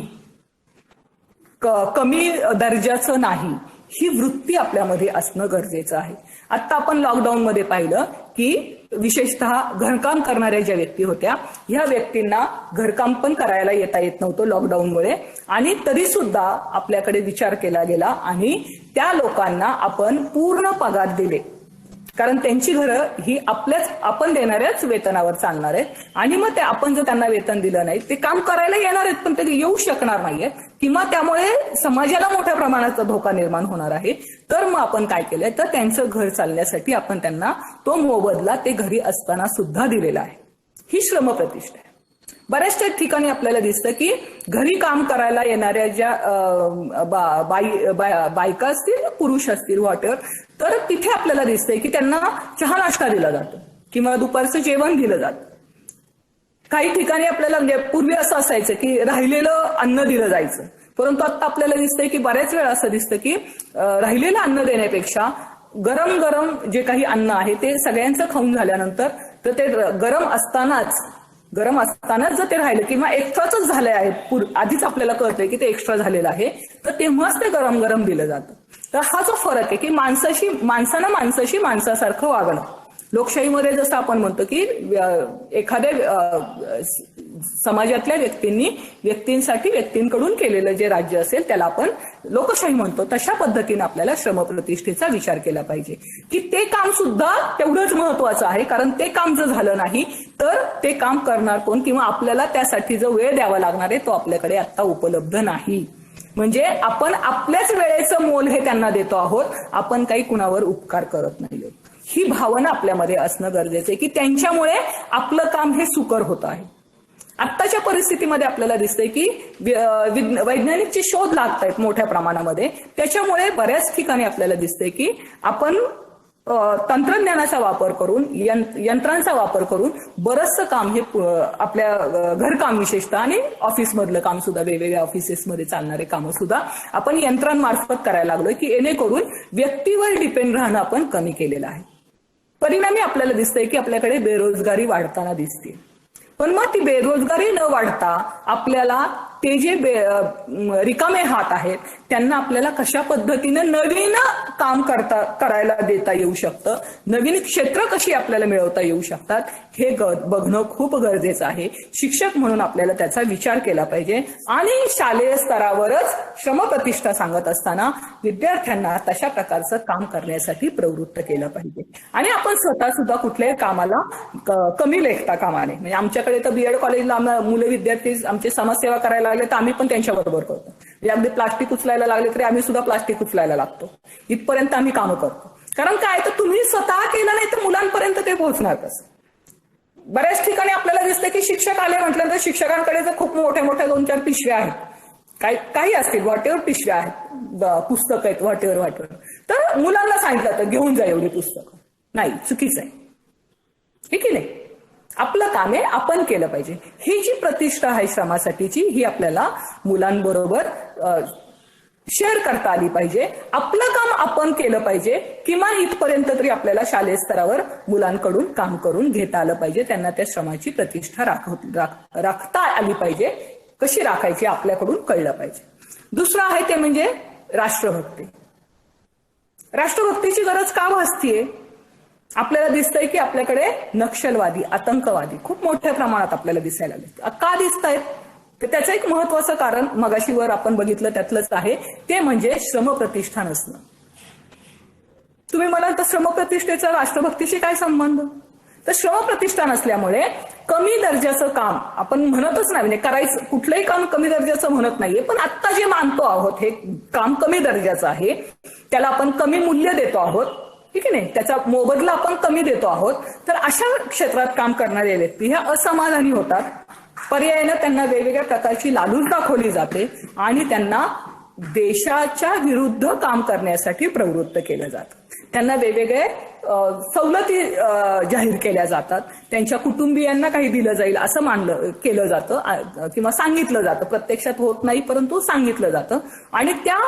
कमी दर्जाचं नाही, ही वृत्ती आपल्यामध्ये असणं गरजेचं आहे. आता आपण लॉकडाऊनमध्ये पाहिलं की विशेषतः घरकाम करणाऱ्या ज्या व्यक्ती होत्या, ह्या व्यक्तींना घरकाम पण करायला येता येत नव्हतं लॉकडाऊनमुळे, आणि तरी सुद्धा आपल्याकडे विचार केला गेला आणि त्या लोकांना आपण पूर्ण पगार दिले, कारण त्यांची घरं ही आपण देणाऱ्याच वेतनावर चालणार आहेत. आणि मग ते आपण जर त्यांना वेतन दिलं नाही, ते काम करायला येणार आहेत पण ते येऊ शकणार नाहीयेत, किंवा त्यामुळे समाजाला मोठ्या प्रमाणाचा धोका निर्माण होणार आहे. तर मग आपण काय केलंय, तर त्यांचं घर चालण्यासाठी आपण त्यांना तो मोबदला ते घरी असताना सुद्धा दिलेला आहे. ही श्रमप्रतिष्ठा आहे. बऱ्याचशा ठिकाणी आपल्याला दिसतं की घरी काम करायला येणाऱ्या ज्या बायका असतील, पुरुष असतील, व्हॉटेवर, तर तिथे आपल्याला दिसतंय की त्यांना चहा नाश्ता दिला जातो किंवा दुपारचं जेवण दिलं जातं. काही ठिकाणी आपल्याला म्हणजे पूर्वी असं असायचं की राहिलेलं अन्न दिलं जायचं, परंतु आता आपल्याला दिसतंय की बऱ्याच वेळा असं दिसतं की राहिलेलं अन्न देण्यापेक्षा गरम गरम जे काही अन्न आहे ते सगळ्यांचं खाऊन झाल्यानंतर तर ते गरम असतानाच जर ते राहिलं किंवा एक्स्ट्राच झालंय आहे, आधीच आपल्याला कळतंय की ते एक्स्ट्रा झालेलं आहे, तर तेव्हाच ते गरम गरम दिलं जातं. तर हा जो फरक आहे की माणसानं माणसाशी माणसासारखं वागणं. लोकशाहीमध्ये जसं आपण म्हणतो की एखाद्या समाजातल्या व्यक्तींसाठी व्यक्तींकडून केलेलं जे राज्य असेल त्याला आपण लोकशाही म्हणतो, तशा पद्धतीने आपल्याला श्रमप्रतिष्ठेचा विचार केला पाहिजे की ते काम सुद्धा तेवढंच महत्वाचं आहे, कारण ते काम जर झालं नाही तर ते काम करणार कोण, किंवा आपल्याला त्यासाठी जो वेळ द्यावा लागणार आहे तो आपल्याकडे आता उपलब्ध नाही. म्हणजे आपण आपल्याच वेळेचं मोल हे त्यांना देतो आहोत, आपण काही कुणावर उपकार करत नाही. ही भावना आपल्यामध्ये असणं गरजेचं आहे की त्यांच्यामुळे आपलं काम हे सुकर होत आहे. आत्ताच्या परिस्थितीमध्ये आपल्याला दिसतंय की वैज्ञानिकचे शोध लागत आहेत मोठ्या प्रमाणामध्ये, त्याच्यामुळे बऱ्याच ठिकाणी आपल्याला दिसतंय की आपण तंत्रज्ञानाचा वापर करून, यंत्रांचा वापर करून बरंचसं काम हे आपल्या घरकाम विशेषतः आणि ऑफिसमधलं काम सुद्धा, वेगवेगळ्या ऑफिसेसमध्ये चालणारे कामं सुद्धा आपण यंत्रांमार्फत करायला लागलोय की जेणेकरून व्यक्तीवर डिपेंड राहणं आपण कमी केलेलं आहे. परिणामी आपल्याला दिसतंय की आपल्याकडे बेरोजगारी वाढताना दिसते. पण मग ती बेरोजगारी न वाढता आपल्याला ते जे रिकामे हात आहेत त्यांना आपल्याला कशा पद्धतीने नवीन काम करायला देता येऊ शकतं, नवीन क्षेत्र कशी आपल्याला मिळवता येऊ शकतात हे बघणं खूप गरजेचं आहे. शिक्षक म्हणून आपल्याला त्याचा विचार केला पाहिजे आणि शालेय स्तरावरच श्रमप्रतिष्ठा सांगत असताना विद्यार्थ्यांना तशा प्रकारचं काम करण्यासाठी प्रवृत्त केलं पाहिजे. आणि आपण स्वतः सुद्धा कुठल्याही कामाला कमी लेखता कामा नये. म्हणजे आमच्याकडे तर बीएड कॉलेजला मुलं विद्यार्थी आमची समाजसेवा करायला लागले तर आम्ही पण त्यांच्याबरोबर करतो. म्हणजे अगदी प्लास्टिक उचलायला लागले तरी आम्ही सुद्धा प्लास्टिक उचलायला लागतो, इथपर्यंत आम्ही कामं करतो. कारण काय, तर तुम्ही स्वतः केलं नाही तर मुलांपर्यंत ते पोहोचणार कसं. बऱ्याच ठिकाणी आपल्याला दिसतं की शिक्षक आले म्हटल्यानंतर शिक्षकांकडे जर खूप मोठ्या मोठ्या 2-4 पिशव्या आहेत, काही असतील वाटेवर पिशव्या आहेत, पुस्तकं आहेत वाटेवर, तर मुलांना सांगितलं तर घेऊन जा एवढी पुस्तकं, नाही, चुकीचं आहे, ठीक आहे. नाही, आपलं काम आहे, आपण केलं पाहिजे. ही जी प्रतिष्ठा आहे श्रमासाठीची ही आपल्याला मुलांबरोबर शेअर करता आली पाहिजे. आपलं काम आपण केलं पाहिजे, किमान इथपर्यंत तरी आपल्याला शालेय स्तरावर मुलांकडून काम करून घेता आलं पाहिजे. त्यांना त्या श्रमाची प्रतिष्ठा राखता आली पाहिजे. कशी राखायची आपल्याकडून कळलं पाहिजे. दुसरं आहे ते म्हणजे राष्ट्रभक्ती. राष्ट्रभक्तीची गरज का भासतीये? आपल्याला दिसतंय की आपल्याकडे नक्षलवादी, आतंकवादी खूप मोठ्या प्रमाणात आपल्याला दिसायला लागले. का दिसत आहेत? तर त्याचं एक महत्वाचं कारण मगाशीवर आपण बघितलं त्यातलंच आहे, ते म्हणजे श्रमप्रतिष्ठा नसणं. तुम्ही म्हणाल तर श्रमप्रतिष्ठेचा राष्ट्रभक्तीशी काय संबंध? तर श्रमप्रतिष्ठा नसल्यामुळे कमी दर्जाचं काम आपण म्हणतच नाही, म्हणजे करायचं कुठलंही काम कमी दर्जाचं म्हणत नाहीये, पण आता जे मानतो आहोत हे काम कमी दर्जाचं आहे, त्याला आपण कमी मूल्य देतो आहोत, ठीक आहे नाही, त्याचा मोबदला आपण कमी देतो आहोत, तर अशा क्षेत्रात काम करणारे व्यक्ती ह्या असमाधानी होतात. पर्यायानं त्यांना वेगवेगळ्या प्रकारची लालूच दाखवली जाते आणि त्यांना देशाच्या विरुद्ध काम करण्यासाठी प्रवृत्त केलं जातं. त्यांना वेगवेगळे सवलती जाहीर केल्या जातात, त्यांच्या कुटुंबियांना काही दिलं जाईल असं केलं जातं किंवा सांगितलं जातं. प्रत्यक्षात होत नाही परंतु सांगितलं जातं आणि त्या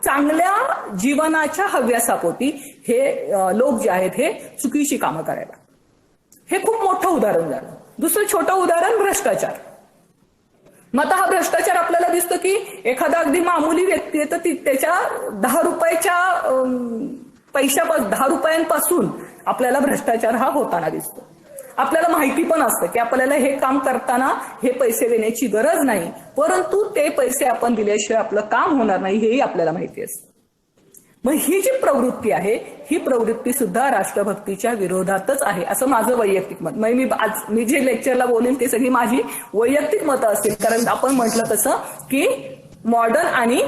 चांगल्या जीवनाच्या हव्यासापोटी हे लोक जे आहेत हे चुकीची कामं करायला. हे खूप मोठं उदाहरण झालं. दुसरं छोटं उदाहरण भ्रष्टाचार. मग आता हा भ्रष्टाचार आपल्याला दिसतो की एखादा अगदी मामूली व्यक्ती आहे तर त्याच्या 10 रुपयाच्या 10 रुपयांपासून आपल्याला भ्रष्टाचार हा होताना दिसतो. आपल्याला माहिती पण असतं की आपल्याला हे काम करताना हे पैसे देण्याची गरज नाही, परंतु ते पैसे आपण दिल्याशिवाय आपलं काम होणार नाही हेही आपल्याला माहिती असतं. मग ही जी प्रवृत्ती आहे ही प्रवृत्ती सुद्धा राष्ट्रभक्तीच्या विरोधातच आहे असं माझं वैयक्तिक मत. मी जे लेक्चरला बोलेन ते सगळी माझी वैयक्तिक मतं असतील, कारण आपण म्हटलं तसं की मॉडर्न आणि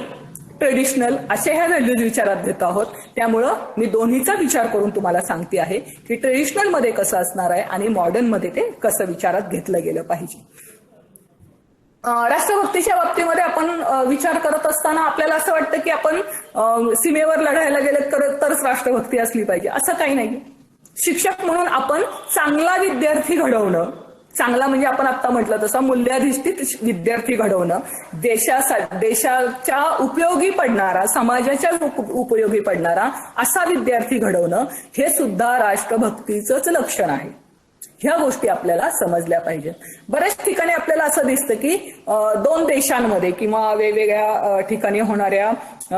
ट्रेडिशनल असे ह्या व्हॅल्यूज विचारात घेत आहोत. त्यामुळं मी दोन्हीचा विचार करून तुम्हाला सांगते आहे की ट्रेडिशनल मध्ये कसं असणार आहे आणि मॉडर्न मध्ये ते कसं विचारात घेतलं गेलं पाहिजे. राष्ट्रभक्तीच्या बाबतीमध्ये आपण विचार करत असताना आपल्याला असं वाटतं की आपण सीमेवर लढायला गेले तरच राष्ट्रभक्ती असली पाहिजे, असं काही नाही. शिक्षक म्हणून आपण चांगला विद्यार्थी घडवणं, चांगला म्हणजे आपण आता म्हटलं तसं मूल्याधिष्ठित विद्यार्थी घडवणं, देशाच्या उपयोगी पडणारा, समाजाच्या उपयोगी पडणारा असा विद्यार्थी घडवणं हे सुद्धा राष्ट्रभक्तीचंच लक्षण आहे. ह्या गोष्टी आपल्याला समजल्या पाहिजेत. बऱ्याच ठिकाणी आपल्याला असं दिसतं की 2 देशांमध्ये किंवा वेगवेगळ्या ठिकाणी होणाऱ्या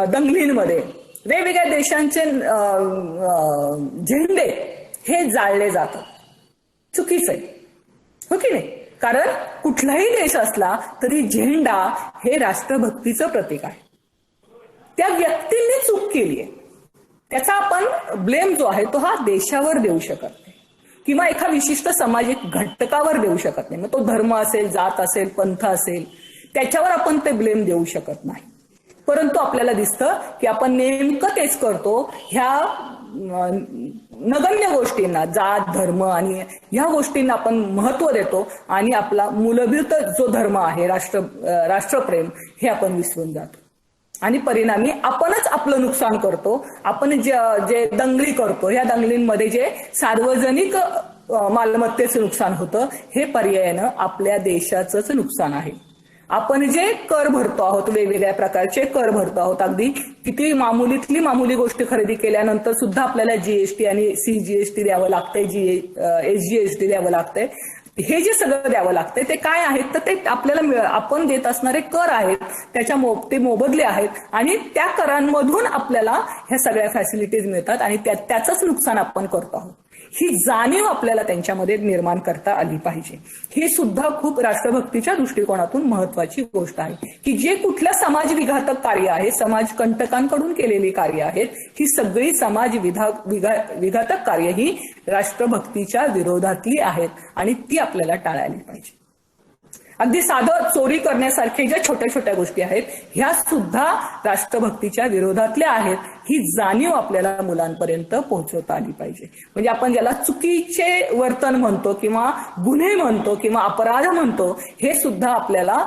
दंगलींमध्ये वेगवेगळ्या देशांचे झेंडे हे जाळले जातात. चुकीचं आहे, हो की नाही? कारण कुठलाही देश असला तरी झेंडा हे राष्ट्रभक्तीचं प्रतीक आहे. त्या व्यक्तींनी चूक केली आहे, त्याचा आपण ब्लेम जो आहे तो हा देशावर देऊ शकत नाही किंवा एका विशिष्ट सामाजिक घटकावर देऊ शकत नाही. मग तो धर्म असेल, जात असेल, पंथ असेल, त्याच्यावर आपण ते ब्लेम देऊ शकत नाही. परंतु आपल्याला दिसतं की आपण नेमकं तेच करतो. ह्या नगण्य गोष्टींना, जात, धर्म आणि ह्या गोष्टींना आपण महत्व देतो आणि आपला मूलभूत जो धर्म आहे, राष्ट्रप्रेम, हे आपण विसरून जातो आणि परिणामी आपणच आपलं नुकसान करतो. आपण जे दंगली करतो ह्या दंगलींमध्ये जे सार्वजनिक मालमत्तेचं नुकसान होतं हे पर्यायानं आपल्या देशाचंच नुकसान आहे. आपण जे कर भरतो आहोत, वेगवेगळ्या प्रकारचे कर भरतो आहोत, अगदी किती मामुलीतली मामुली गोष्टी खरेदी केल्यानंतर सुद्धा आपल्याला जीएसटी आणि सीजीएसटी द्यावं लागतंय, एसजीएसटी द्यावं लागतंय. हे जे सगळं द्यावं लागतंय ते काय आहेत तर ते आपल्याला आपण देत असणारे कर आहेत, ते मोबदले आहेत आणि त्या करांमधून आपल्याला ह्या सगळ्या फॅसिलिटीज मिळतात आणि त्याचंच नुकसान आपण करतो आहोत. ही जाणीव आपल्याला त्यांच्यामध्ये निर्माण करता आली पाहिजे. ही सुद्धा खूप राष्ट्रभक्तीच्या दृष्टिकोनातून महत्वाची गोष्ट आहे की जे कुठलं समाज विघातक कार्य आहे, समाज कंटकांकडून केलेली कार्य आहेत, ही सगळी समाज विघातक कार्य ही राष्ट्रभक्तीच्या विरोधातली आहेत आणि ती आपल्याला टाळायला पाहिजे. अगदी साधं चोरी करण्यासारखे ज्या छोट्या छोट्या गोष्टी आहेत ह्या सुद्धा राष्ट्रभक्तीच्या विरोधातल्या आहेत. ही जाणीव आपल्याला मुलांपर्यंत पोहोचवता आली पाहिजे. म्हणजे आपण ज्याला चुकीचे वर्तन म्हणतो किंवा गुन्हे म्हणतो किंवा अपराध म्हणतो हे सुद्धा आपल्याला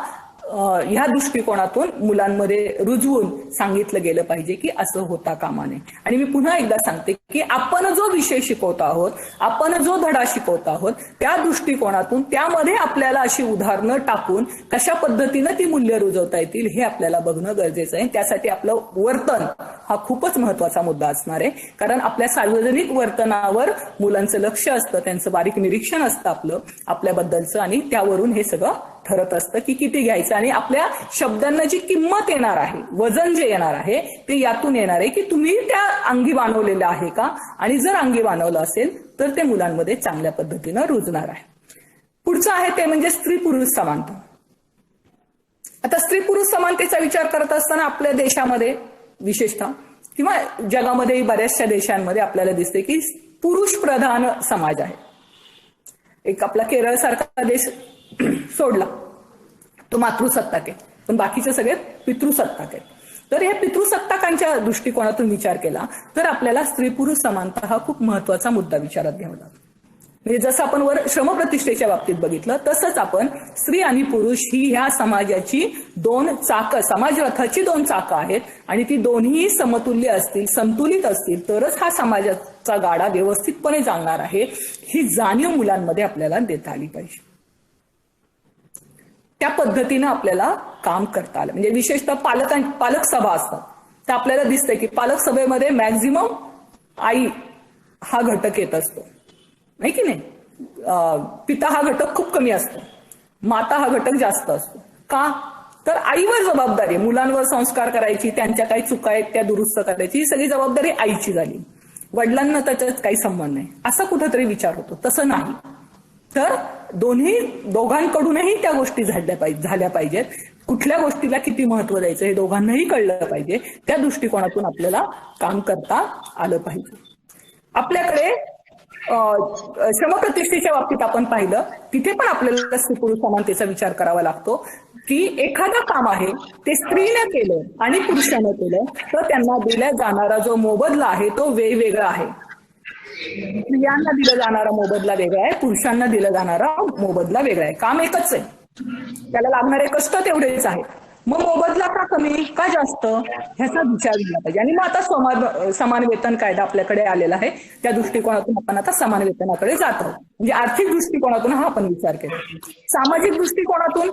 ह्या दृष्टिकोनातून मुलांमध्ये रुजवून सांगितलं गेलं पाहिजे की असं होता कामा नये. आणि मी पुन्हा एकदा सांगते की आपण जो विषय शिकवत आहोत, आपण जो धडा शिकवत आहोत त्या दृष्टिकोनातून त्यामध्ये आपल्याला अशी उदाहरणं टाकून कशा पद्धतीनं ती मूल्य रुजवता येतील हे आपल्याला बघणं गरजेचं आहे. त्यासाठी आपलं वर्तन हा खूपच महत्वाचा मुद्दा असणार आहे. कारण आपल्या सार्वजनिक वर्तनावर मुलांचं लक्ष असतं, त्यांचं बारीक निरीक्षण असतं आपल्याबद्दलचं आणि त्यावरून हे सगळं ठरत असतं की किती घ्यायचं आणि आपल्या शब्दांना जी किंमत येणार आहे, वजन जे येणार आहे ते यातून येणार आहे की तुम्ही त्या अंगी बाणवलेलं आहे का, आणि जर अंगी बाणवलं असेल तर ते मुलांमध्ये चांगल्या पद्धतीनं रुजणार आहे. पुढचं आहे ते म्हणजे स्त्री पुरुष समानता. आता स्त्री पुरुष समानतेचा विचार करत असताना आपल्या देशामध्ये विशेषतः किंवा जगामध्येही बऱ्याचशा देशांमध्ये आपल्याला दिसते की पुरुष प्रधान समाज आहे. एक आपला केरळ सारखा देश सोडला तो मातृसत्ताक आहे, पण बाकीचे सगळे पितृसत्ताक आहेत. तर या पितृसत्ताकांच्या दृष्टिकोनातून विचार केला तर आपल्याला स्त्री पुरुष समानता हा खूप महत्वाचा मुद्दा विचारात घ्यावा लागतो. म्हणजे जसं आपण वर श्रमप्रतिष्ठेच्या बाबतीत बघितलं तसंच आपण स्त्री आणि पुरुष ही ह्या समाजाची दोन चाकं, समाजरथाची दोन चाकं आहेत आणि ती दोन्ही समतुल्य असतील, संतुलित असतील तरच हा समाजाचा गाडा व्यवस्थितपणे चालणार आहे, ही जाणीव मुलांमध्ये आपल्याला देता आली पाहिजे. त्या पद्धतीनं आपल्याला काम करता आलं. म्हणजे विशेषतः पालक सभा असतात तर आपल्याला दिसतंय की पालक सभेमध्ये मॅक्झिमम आई हा घटक येत असतो, नाही की नाही. पिता हा घटक खूप कमी असतो, माता हा घटक जास्त असतो. का तर आईवर जबाबदारी आहे, मुलांवर संस्कार करायची, त्यांच्या काही चुका आहेत त्या दुरुस्त करायची, ही सगळी जबाबदारी आईची झाली. वडिलांना त्याच्यात काही संबंध नाही असा कुठेतरी विचार होतो. तसं नाही. तर दोघांकडूनही त्या गोष्टी झाल्या पाहिजेत. कुठल्या गोष्टीला किती महत्व द्यायचं हे दोघांनाही कळलं पाहिजे. त्या दृष्टिकोनातून आपल्याला काम करता आलं पाहिजे. आपल्याकडे श्रमप्रतिष्ठेच्या बाबतीत आपण पाहिलं तिथे पण आपल्याला स्त्री पुरुष समानतेचा विचार करावा लागतो की एखादं काम आहे ते स्त्रीने केलं आणि पुरुषाने केलं तर त्यांना दिला जाणारा जो मोबदला आहे तो वेगवेगळा आहे. स्त्रियांना दिला जाणारा मोबदला वेगळा आहे, पुरुषांना दिला जाणारा मोबदला वेगळा आहे. काम एकच आहे, त्याला लागणारे कष्ट तेवढेच आहेत. मग मोबदला का कमी का जास्त ह्याचा विचार केला पाहिजे. आणि मग आता समान वेतन कायदा आपल्याकडे आलेला आहे, त्या दृष्टिकोनातून आपण आता समान वेतनाकडे जात आहोत. म्हणजे आर्थिक दृष्टिकोनातून हा आपण विचार केला. सामाजिक दृष्टिकोनातून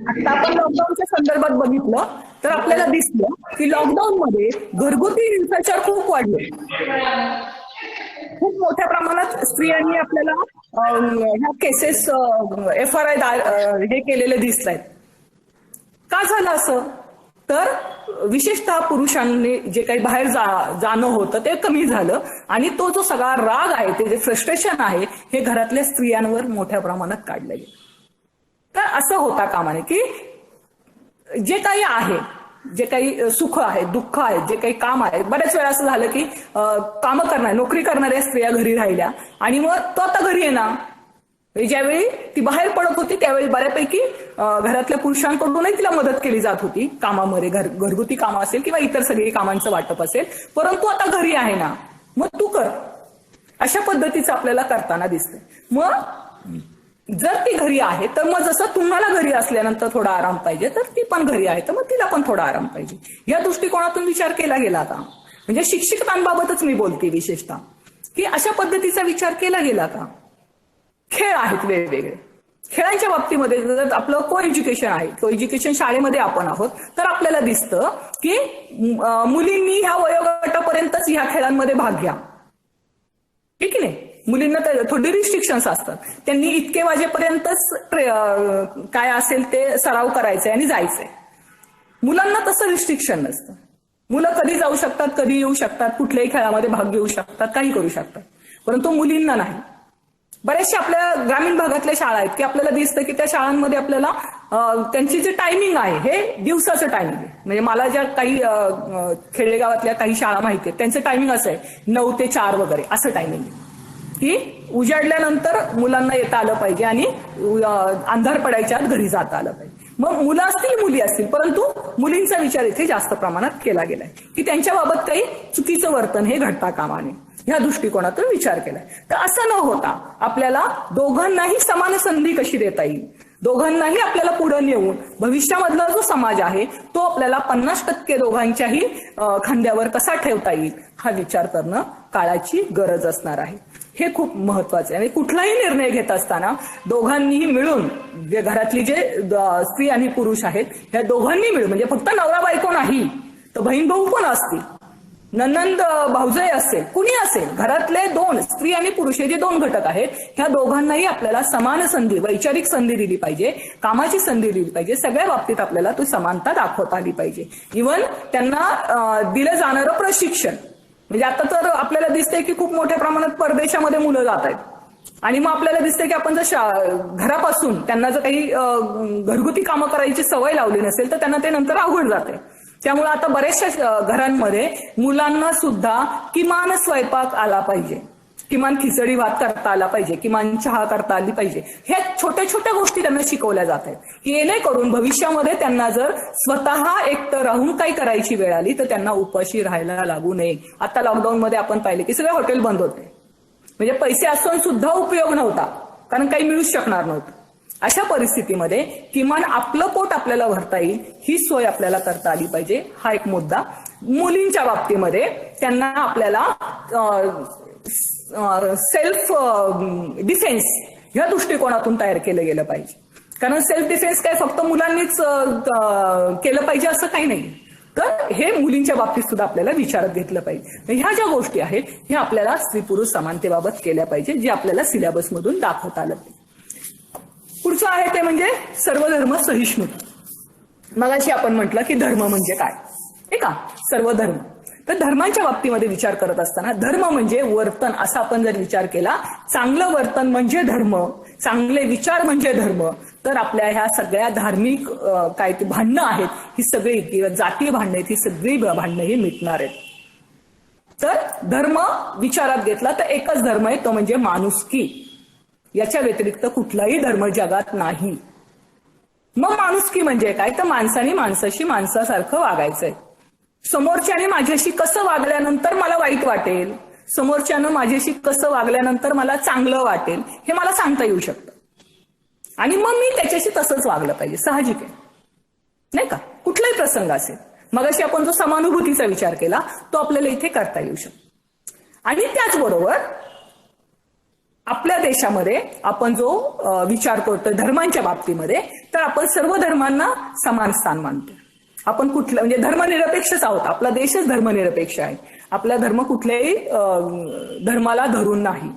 आता आपण लॉकडाऊनच्या संदर्भात बघितलं तर आपल्याला दिसलं की लॉकडाऊन मध्ये घरगुती हिंसाचार खूप वाढले. खूप मोठ्या प्रमाणात स्त्रियांनी आपल्याला ह्या केसेस FRI हे केलेले दिसत आहेत. का झालं असं तर विशेषतः पुरुषांनी जे काही बाहेर जाणं होतं ते कमी झालं आणि तो जो सगळा राग आहे, ते जे फ्रस्ट्रेशन आहे हे घरातल्या स्त्रियांवर मोठ्या प्रमाणात काढलं गेलं. तर असं होता कामा नये की जे काही आहे, जे काही सुख आहे, दुःख आहे, जे काही काम आहे, बऱ्याच वेळा असं झालं की कामं करणाऱ्या, नोकरी करणाऱ्या स्त्रिया घरी राहिल्या आणि मग तो आता घरी येणार. ज्यावेळी ती बाहेर पडत होती त्यावेळी बऱ्यापैकी घरातल्या पुरुषांकडूनही तिला मदत केली जात होती कामामध्ये, घरगुती कामं असेल किंवा इतर सगळी कामांचं वाटप असेल. परंतु आता घरी आहे ना, मग तू कर, अशा पद्धतीचं आपल्याला करताना दिसतंय. मग जर ती घरी आहे तर मग जसं तुम्हाला घरी असल्यानंतर थोडा आराम पाहिजे तर ती पण घरी आहे तर मग तिला पण थोडा आराम पाहिजे. या दृष्टिकोनातून विचार केला गेला का. म्हणजे शिक्षकांबाबतच मी बोलते विशेषतः की अशा पद्धतीचा विचार केला गेला का. खेळ आहेत वेगवेगळे, खेळांच्या बाबतीमध्ये जर आपलं को एज्युकेशन आहे, को एज्युकेशन शाळेमध्ये आपण आहोत तर आपल्याला दिसतं की मुलींनी ह्या वयोगटापर्यंतच ह्या खेळांमध्ये भाग घ्या, ठीक आहे नाही. मुलींना थोडी रिस्ट्रिक्शन्स असतात, त्यांनी इतके वाजेपर्यंतच काय असेल ते सराव करायचंय आणि जायचंय. मुलांना तसं रिस्ट्रिक्शन नसतं. मुलं कधी जाऊ शकतात, कधी येऊ शकतात, कुठल्याही खेळामध्ये भाग घेऊ शकतात, काही करू शकतात. परंतु मुलींना नाही. बऱ्याचशा आपल्या ग्रामीण भागातल्या शाळा आहेत की आपल्याला दिसतं की त्या शाळांमध्ये आपल्याला त्यांची जे टायमिंग आहे हे दिवसाचं टायमिंग आहे. म्हणजे मला ज्या काही खेडेगावातल्या काही शाळा माहिती आहेत त्यांचं टायमिंग असं आहे 9 ते 4 वगैरे असं टायमिंग आहे की उजाडल्यानंतर मुलांना येता आलं पाहिजे आणि अंधार पडायच्या आत घरी जाता आलं पाहिजे. मग मुलं असतील मुली असतील, परंतु मुलींचा विचार इथे जास्त प्रमाणात केला गेलाय की त्यांच्याबाबत काही चुकीचं वर्तन हे घडता कामा नये, ह्या दृष्टिकोनातून विचार केलाय. तर असं न होता आपल्याला दोघांनाही समान संधी कशी देता येईल, दोघांनाही आपल्याला पुढे नेऊन भविष्यामधला जो समाज आहे तो आपल्याला 50% दोघांच्याही खांद्यावर कसा ठेवता येईल हा विचार करणं काळाची गरज असणार आहे. हे खूप महत्वाचं आहे. आणि कुठलाही निर्णय घेत असताना दोघांनीही मिळून, जे घरातली जे स्त्री आणि पुरुष आहेत ह्या दोघांनी मिळून, म्हणजे फक्त नवरा बायको नाही तर बहीण भाऊ पण असतील, ननंद भाऊजय असेल, कुणी असेल, घरातले दोन स्त्री आणि पुरुष हे जे दोन घटक आहेत ह्या दोघांनाही आपल्याला समान संधी, वैचारिक संधी दिली पाहिजे, कामाची संधी दिली पाहिजे. सगळ्या बाबतीत आपल्याला तो समानता दाखवता आली पाहिजे. इव्हन त्यांना दिलं जाणारं प्रशिक्षण, म्हणजे आता तर आपल्याला दिसतंय की खूप मोठ्या प्रमाणात परदेशामध्ये मुलं जात आहेत आणि मग आपल्याला दिसतंय की आपण जर घरापासून त्यांना जर काही घरगुती कामं करायची सवय लावली नसेल तर त्यांना ते नंतर अवघड जाते. त्यामुळे आता बऱ्याचशा घरांमध्ये मुलांना सुद्धा किमान स्वयंपाक आला पाहिजे, किमान खिचडी भात करता आला पाहिजे, किमान चहा करता आली पाहिजे. ह्या छोट्या छोट्या गोष्टी त्यांना शिकवल्या जात आहेत की जेणेकरून भविष्यामध्ये त्यांना जर स्वतः एकटं राहून काही करायची वेळ आली तर त्यांना उपाशी राहायला लागू नये. आता लॉकडाऊनमध्ये आपण पाहिले की सगळे हॉटेल बंद होते, म्हणजे पैसे असून सुद्धा उपयोग नव्हता, कारण काही मिळूच शकणार नव्हतं. अशा परिस्थितीमध्ये किमान आपलं पोट आपल्याला भरता येईल ही सोय आपल्याला करता आली पाहिजे. हा एक मुद्दा. मुलींच्या बाबतीमध्ये त्यांना आपल्याला सेल्फ डिफेन्स या दृष्टिकोनातून तयार केलं गेलं पाहिजे. कारण सेल्फ डिफेन्स काय फक्त मुलांनीच केलं पाहिजे असं काही नाही, तर हे मुलींच्या बाबतीत सुद्धा आपल्याला विचारात घेतलं पाहिजे. ह्या ज्या गोष्टी आहेत ह्या आपल्याला स्त्री पुरुष समानतेबाबत केल्या पाहिजे, जे आपल्याला सिलेबसमधून दाखवता आलं पाहिजे. पुढचं आहे ते म्हणजे सर्वधर्म सहिष्णुता. मगाशी आपण म्हटलं की धर्म म्हणजे काय, हे का सर्व धर्म. तर धर्मांच्या बाबतीमध्ये विचार करत असताना धर्म म्हणजे वर्तन असा आपण जर विचार केला, चांगलं वर्तन म्हणजे धर्म, चांगले विचार म्हणजे धर्म, तर आपल्या ह्या सगळ्या धार्मिक काय ते भांडणं आहेत ही सगळी, किंवा जातीय भांडणं आहेत ही सगळी भांडणं ही मिटणार आहेत. तर धर्म विचारात घेतला तर एकच धर्म आहे, तो म्हणजे माणुसकी. याच्या व्यतिरिक्त कुठलाही धर्म जगात नाही. मग माणुसकी म्हणजे काय, तर माणसाने माणसाशी माणसासारखं वागायचंय. समोरच्याने माझ्याशी कसं वागल्यानंतर मला वाईट वाटेल, समोरच्यानं माझ्याशी कसं वागल्यानंतर मला चांगलं वाटेल हे मला सांगता येऊ शकतं, आणि मग मी त्याच्याशी तसंच वागलं पाहिजे. साहजिक आहे नाही का, कुठलाही प्रसंग असेल. मगाशी आपण जो समानुभूतीचा विचार केला तो आपल्याला इथे करता येऊ शकतो. आणि त्याचबरोबर आपल्या देशामध्ये आपण जो विचार करतो धर्मांच्या बाबतीमध्ये, तर आपण सर्व धर्मांना समान स्थान मानतो. आपण कुठलं म्हणजे धर्मनिरपेक्षच आहोत. आपला देशच धर्मनिरपेक्ष आहे. आपला धर्म कुठल्याही धर्माला धरून नाही.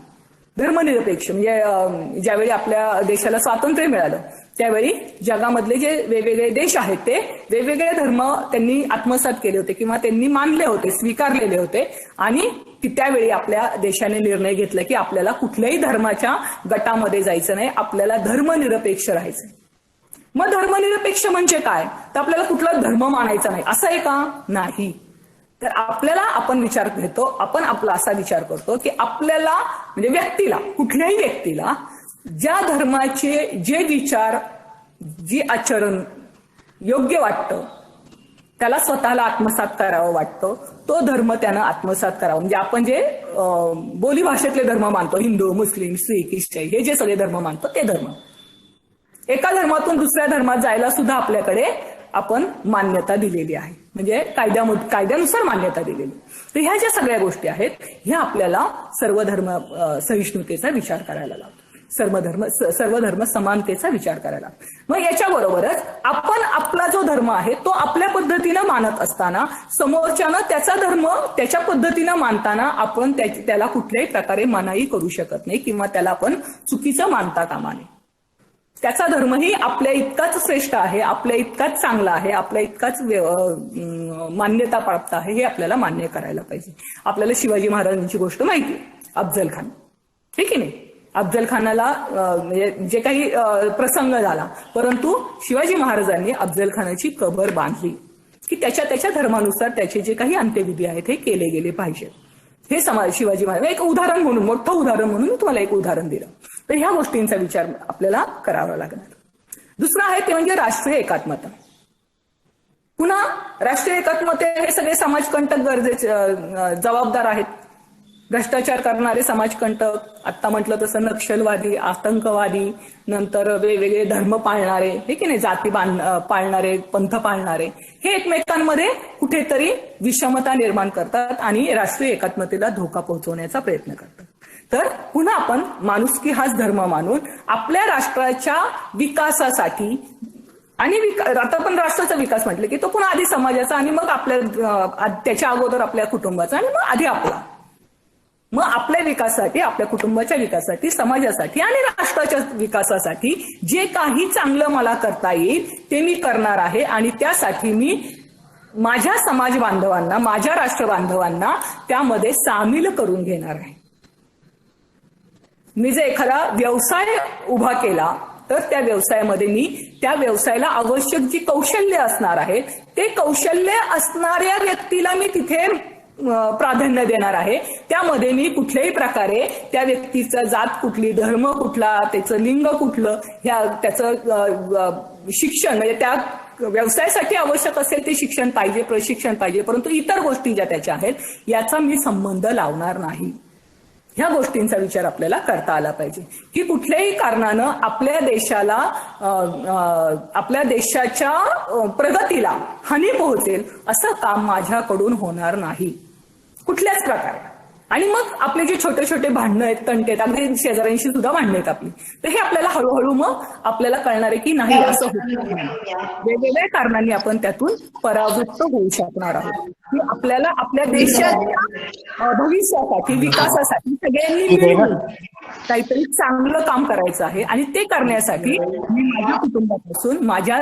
धर्मनिरपेक्ष म्हणजे ज्यावेळी आपल्या देशाला स्वातंत्र्य मिळालं त्यावेळी जगामधले जे वेगवेगळे देश आहेत ते वेगवेगळे धर्म त्यांनी आत्मसात केले होते किंवा त्यांनी मानले होते, स्वीकारलेले होते. आणि त्यावेळी आपल्या देशाने निर्णय घेतला की आपल्याला कुठल्याही धर्माच्या गटामध्ये जायचं नाही, आपल्याला धर्मनिरपेक्ष राहायचं. मग धर्मनिरपेक्ष म्हणजे काय, तर आपल्याला कुठला धर्म मानायचा नाही असं आहे का, नाही. तर आपल्याला आपण विचार घेतो, आपण आपला असा विचार करतो की आपल्याला म्हणजे व्यक्तीला, कुठल्याही व्यक्तीला ज्या धर्माचे जे विचार, जी आचरण योग्य वाटतं, त्याला स्वतःला आत्मसात करावं वाटतं, तो धर्म त्यानं आत्मसात करावा. म्हणजे आपण जे बोलीभाषेतले धर्म मानतो, हिंदू, मुस्लिम, शीख, ईसाई, हे जे सगळे धर्म मानतो ते धर्म, एका धर्मातून दुसऱ्या धर्मात जायला सुद्धा आपल्याकडे आपण मान्यता दिलेली आहे, म्हणजे कायद्यानुसार मान्यता दिलेली. तर ह्या ज्या सगळ्या गोष्टी आहेत ह्या आपल्याला सर्वधर्म सहिष्णुतेचा विचार करायला लावतो, सर्वधर्म समानतेचा विचार करायला. मग याच्याबरोबरच आपण आपला जो धर्म आहे तो आपल्या पद्धतीनं मानत असताना समोरच्यानं त्याचा धर्म त्याच्या पद्धतीनं मानताना आपण त्याला कुठल्याही प्रकारे मनाई करू शकत नाही किंवा त्याला आपण चुकीचं मानता कामा नये. त्याचा धर्मही आपल्या इतकाच श्रेष्ठ आहे, आपल्या इतकाच चांगला आहे, आपल्या इतकाच मान्यता प्राप्त आहे, हे आपल्याला मान्य करायला पाहिजे. आपल्याला शिवाजी महाराजांची गोष्ट माहिती आहे, अफजल खान, ठीक आहे नाही. अफजल खानाला जे काही प्रसंग झाला, परंतु शिवाजी महाराजांनी अफजल खानाची कबर बांधली की त्याच्या धर्मानुसार त्याचे जे काही अंत्यविधी आहेत हे केले गेले पाहिजेत. हे शिवाजी महाराज एक उदाहरण म्हणून, मोठं उदाहरण म्हणून तुम्हाला एक उदाहरण दिलं. तर ह्या गोष्टींचा विचार आपल्याला करावा लागणार. दुसरं आहे ते म्हणजे राष्ट्रीय एकात्मता. पुन्हा राष्ट्रीय एकात्मते हे सगळे समाजकंटक गरजेचे जबाबदार आहेत. भ्रष्टाचार करणारे समाजकंटक, आता म्हटलं तसं नक्षलवादी, आतंकवादी, नंतर वेगवेगळे धर्म पाळणारे, हे की नाही, जाती पाळणारे, पंथ पाळणारे, हे एकमेकांमध्ये कुठेतरी विषमता निर्माण करतात आणि राष्ट्रीय एकात्मतेला धोका पोहोचवण्याचा प्रयत्न करतात. तर पुन्हा आपण माणुसकी हाच धर्म मानून आपल्या राष्ट्राच्या विकासासाठी, आणि आता पण राष्ट्राचा विकास म्हटलं की तो पुन्हा आधी समाजाचा आणि मग आपल्या त्याच्या अगोदर आपल्या कुटुंबाचा आणि मग आधी आपला, मग आपल्या विकासासाठी, आपल्या कुटुंबाच्या विकासासाठी, समाजासाठी आणि राष्ट्राच्या विकासासाठी जे काही चांगलं मला करता येईल ते मी करणार आहे. आणि त्यासाठी मी माझ्या समाज बांधवांना, माझ्या राष्ट्र बांधवांना त्यामध्ये सामील करून घेणार आहे. मी जर एखादा व्यवसाय उभा केला तर त्या व्यवसायामध्ये मी त्या व्यवसायाला आवश्यक जी कौशल्य असणार आहेत ते कौशल्य असणाऱ्या व्यक्तीला मी तिथे प्राधान्य देणार आहे. त्यामध्ये मी कुठल्याही प्रकारे त्या व्यक्तीचा जात कुठली, धर्म कुठला, त्याचं लिंग कुठलं, त्याचं शिक्षण म्हणजे त्या व्यवसायासाठी आवश्यक असेल ते शिक्षण पाहिजे, प्रशिक्षण पाहिजे, परंतु इतर गोष्टी ज्या त्याच्या आहेत याचा मी संबंध लावणार नाही. ह्या गोष्टींचा विचार आपल्याला करता आला पाहिजे की कुठल्याही कारणानं आपल्या देशाच्या प्रगतीला हानी पोहोचेल असं काम माझ्याकडून होणार नाही कुठल्याच प्रकारे. आणि मग आपले जे छोटे छोटे भांडणं आहेत, तंटे आहेत, अगदी शेजाऱ्यांशी सुद्धा भांडणं आहेत आपली, तर हे आपल्याला हळूहळू मग आपल्याला कळणार आहे की नाही असं होत. वेगवेगळ्या कारणांनी आपण त्यातून परावृत्त होऊ शकणार आहोत की आपल्याला आपल्या देशाच्या भविष्यासाठी, विकासासाठी सगळ्यांनी मिळून काहीतरी चांगलं काम करायचं आहे. आणि ते करण्यासाठी मी माझ्या कुटुंबापासून, माझ्या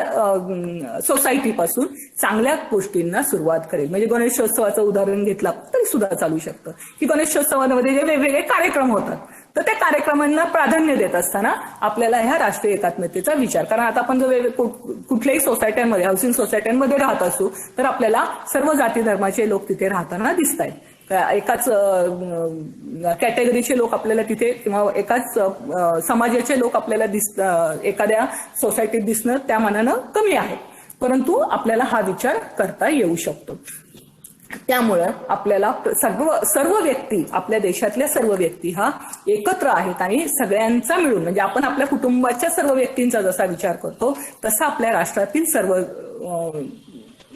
सोसायटीपासून चांगल्या गोष्टींना सुरुवात करेल. म्हणजे गणेशोत्सवाचं उदाहरण घेतलं तरी सुद्धा चालू शकतं की गणेशोत्सवामध्ये जे वेगवेगळे कार्यक्रम होतात तर त्या कार्यक्रमांना प्राधान्य देत असताना आपल्याला ह्या राष्ट्रीय एकात्मतेचा विचार, कारण आता आपण जर कुठल्याही सोसायट्यांमध्ये, हाऊसिंग सोसायट्यांमध्ये राहत असू तर आपल्याला सर्व जाती धर्माचे लोक तिथे राहताना दिसत आहेत. एकाच कॅटेगरीचे लोक आपल्याला तिथे किंवा एकाच समाजाचे लोक आपल्याला एखाद्या सोसायटीत दिसणं त्या मानानं कमी आहे, परंतु आपल्याला हा विचार करता येऊ शकतो. त्यामुळं आपल्याला सर्व व्यक्ती, आपल्या देशातल्या सर्व व्यक्ती हा एकत्र आहेत आणि सगळ्यांचा मिळून, म्हणजे आपण आपल्या कुटुंबाच्या सर्व व्यक्तींचा जसा विचार करतो तसा आपल्या राष्ट्रातील सर्व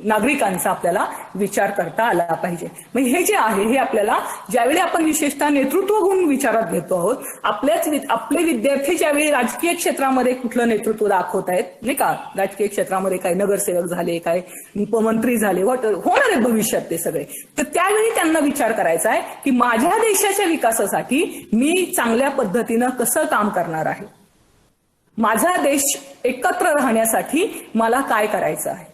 नागरिकांचा आपल्याला विचार करता आला पाहिजे. मग हे जे आहे हे आपल्याला ज्यावेळी आपण विशेषतः नेतृत्व गुण विचारात घेतो आहोत, आपले विद्यार्थी ज्यावेळी राजकीय क्षेत्रामध्ये कुठलं नेतृत्व दाखवत आहेत नाही का, राजकीय क्षेत्रामध्ये काय नगरसेवक झाले, काय उपमंत्री झाले, होणार आहेत भविष्यात ते सगळे, तर त्यावेळी त्यांना विचार करायचा आहे की माझ्या देशाच्या विकासासाठी मी चांगल्या पद्धतीनं कसं काम करणार आहे, माझा देश एकत्र राहण्यासाठी मला काय करायचं आहे,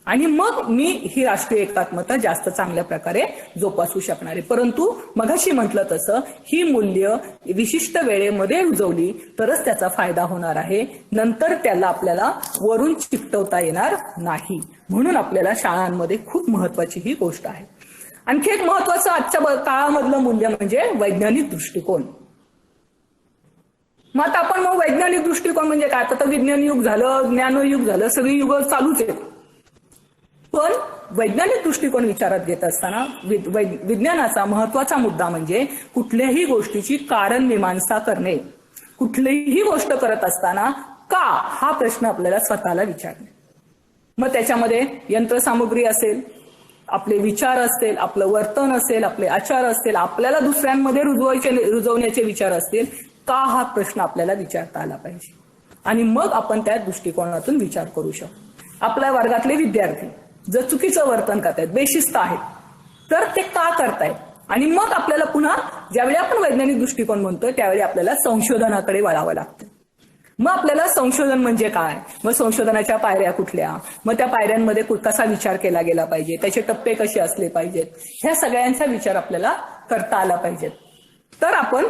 आणि मग मी ही राष्ट्रीय एकात्मता जास्त चांगल्या प्रकारे जोपासू शकणार आहे. परंतु मगाशी म्हटलं तसं ही मूल्य विशिष्ट वेळेमध्ये रुजवली तरच त्याचा फायदा होणार आहे, नंतर त्याला आपल्याला वरून चिकटवता येणार नाही. म्हणून आपल्याला शाळांमध्ये खूप महत्वाची ही गोष्ट आहे. आणखी एक महत्वाचं आजच्या काळामधलं मूल्य म्हणजे वैज्ञानिक दृष्टिकोन. मग आता आपण मग वैज्ञानिक दृष्टिकोन म्हणजे काय, आता विज्ञान युग झालं, ज्ञानयुग झालं, सगळी युग चालूच आहेत. पण वैज्ञानिक दृष्टिकोन विचारात घेत असताना विज्ञानाचा महत्वाचा मुद्दा म्हणजे कुठल्याही गोष्टीची कारण मीमांसा करणे. कुठलीही गोष्ट करत असताना का हा प्रश्न आपल्याला स्वतःला विचारणे. मग त्याच्यामध्ये यंत्रसामुग्री असेल, आपले विचार असतील, आपलं वर्तन असेल, आपले आचार असतील, आपल्याला दुसऱ्यांमध्ये रुजवण्याचे विचार असतील, का हा प्रश्न आपल्याला विचारता आला पाहिजे. आणि मग आपण त्या दृष्टिकोनातून विचार करू शकतो. आपल्या वर्गातले विद्यार्थी जर चुकीचं वर्तन करतायत, बेशिस्त आहेत, तर ते का करतायत, आणि मग आपल्याला पुन्हा ज्यावेळी आपण वैज्ञानिक दृष्टिकोन म्हणतो त्यावेळी आपल्याला संशोधनाकडे वळावं लागतं. मग आपल्याला संशोधन म्हणजे काय, मग संशोधनाच्या पायऱ्या कुठल्या, मग त्या पायऱ्यांमध्ये कसा विचार केला गेला पाहिजे, त्याचे टप्पे कसे असले पाहिजेत, ह्या सगळ्यांचा विचार आपल्याला करता आला पाहिजे. तर आपण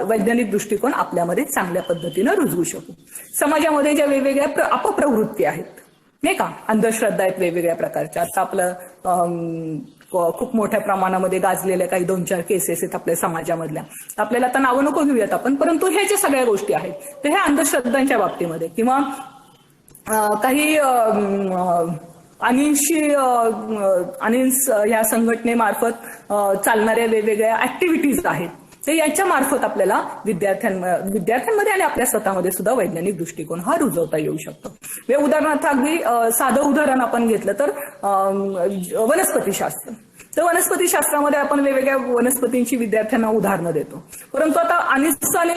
वैज्ञानिक दृष्टिकोन आपल्यामध्ये चांगल्या पद्धतीनं रुजवू शकू. समाजामध्ये ज्या वेगवेगळ्या अपप्रवृत्ती आहेत नाही का, अंधश्रद्धा आहेत वेगवेगळ्या प्रकारच्या. आता आपलं खूप मोठ्या प्रमाणामध्ये गाजलेल्या काही 2-4 केसेस आहेत आपल्या समाजामधल्या, आपल्याला आता नावं नको घेऊयात आपण, परंतु ह्या ज्या सगळ्या गोष्टी आहेत तर ह्या अंधश्रद्धांच्या बाबतीमध्ये किंवा काही अनिन्स ह्या संघटनेमार्फत चालणाऱ्या वेगवेगळ्या ऍक्टिव्हिटीज आहेत, तर याच्या मार्फत आपल्याला विद्यार्थ्यांमध्ये आणि आपल्या स्वतःमध्ये सुद्धा वैज्ञानिक दृष्टिकोन हा रुजवता येऊ शकतो. उदाहरणार्थ अगदी साधं उदाहरण आपण घेतलं तर वनस्पतीशास्त्र. तर वनस्पतीशास्त्रामध्ये आपण वेगवेगळ्या वनस्पतींची विद्यार्थ्यांना उदाहरणं देतो, परंतु आता अनिस आणि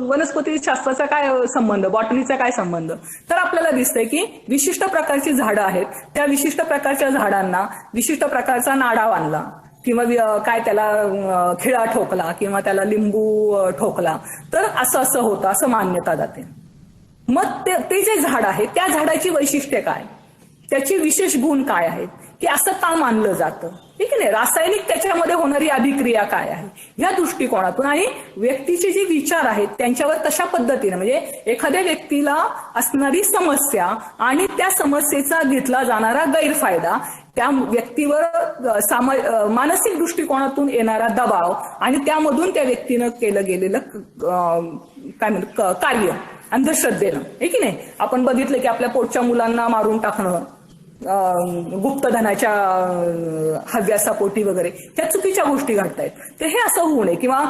वनस्पतीशास्त्राचा काय संबंध, बॉटनीचा काय संबंध, तर आपल्याला दिसतंय की विशिष्ट प्रकारची झाडं आहेत, त्या विशिष्ट प्रकारच्या झाडांना विशिष्ट प्रकारचा नाडा बांधला किंवा काय त्याला खिळा ठोकला किंवा त्याला लिंबू ठोकला तर असं होतं असं मान्यता जाते. मग ते जे झाड आहे त्या झाडाची वैशिष्ट्ये काय, त्याचे विशेष गुण काय आहेत, की असं का मानलं जातं, ठीक आहे. रासायनिक त्याच्यामध्ये होणारी अभिक्रिया काय आहे, या दृष्टिकोनातून आणि व्यक्तीचे जे विचार आहेत त्यांच्यावर कशा पद्धतीने, म्हणजे एखाद्या व्यक्तीला असणारी समस्या आणि त्या समस्येचा घेतला जाणारा गैरफायदा, त्या व्यक्तीवर मानसिक दृष्टिकोनातून येणारा दबाव आणि त्यामधून त्या व्यक्तीनं केलं गेलेलं काय म्हणतात कार्य अंधश्रद्धेनं, आहे की नाही. आपण बघितलं की आपल्या पोटच्या मुलांना मारून टाकणं, गुप्तधनाच्या हव्यासापोटी वगैरे, त्या चुकीच्या गोष्टी घडतायत. तर हे असं होऊ नये, किंवा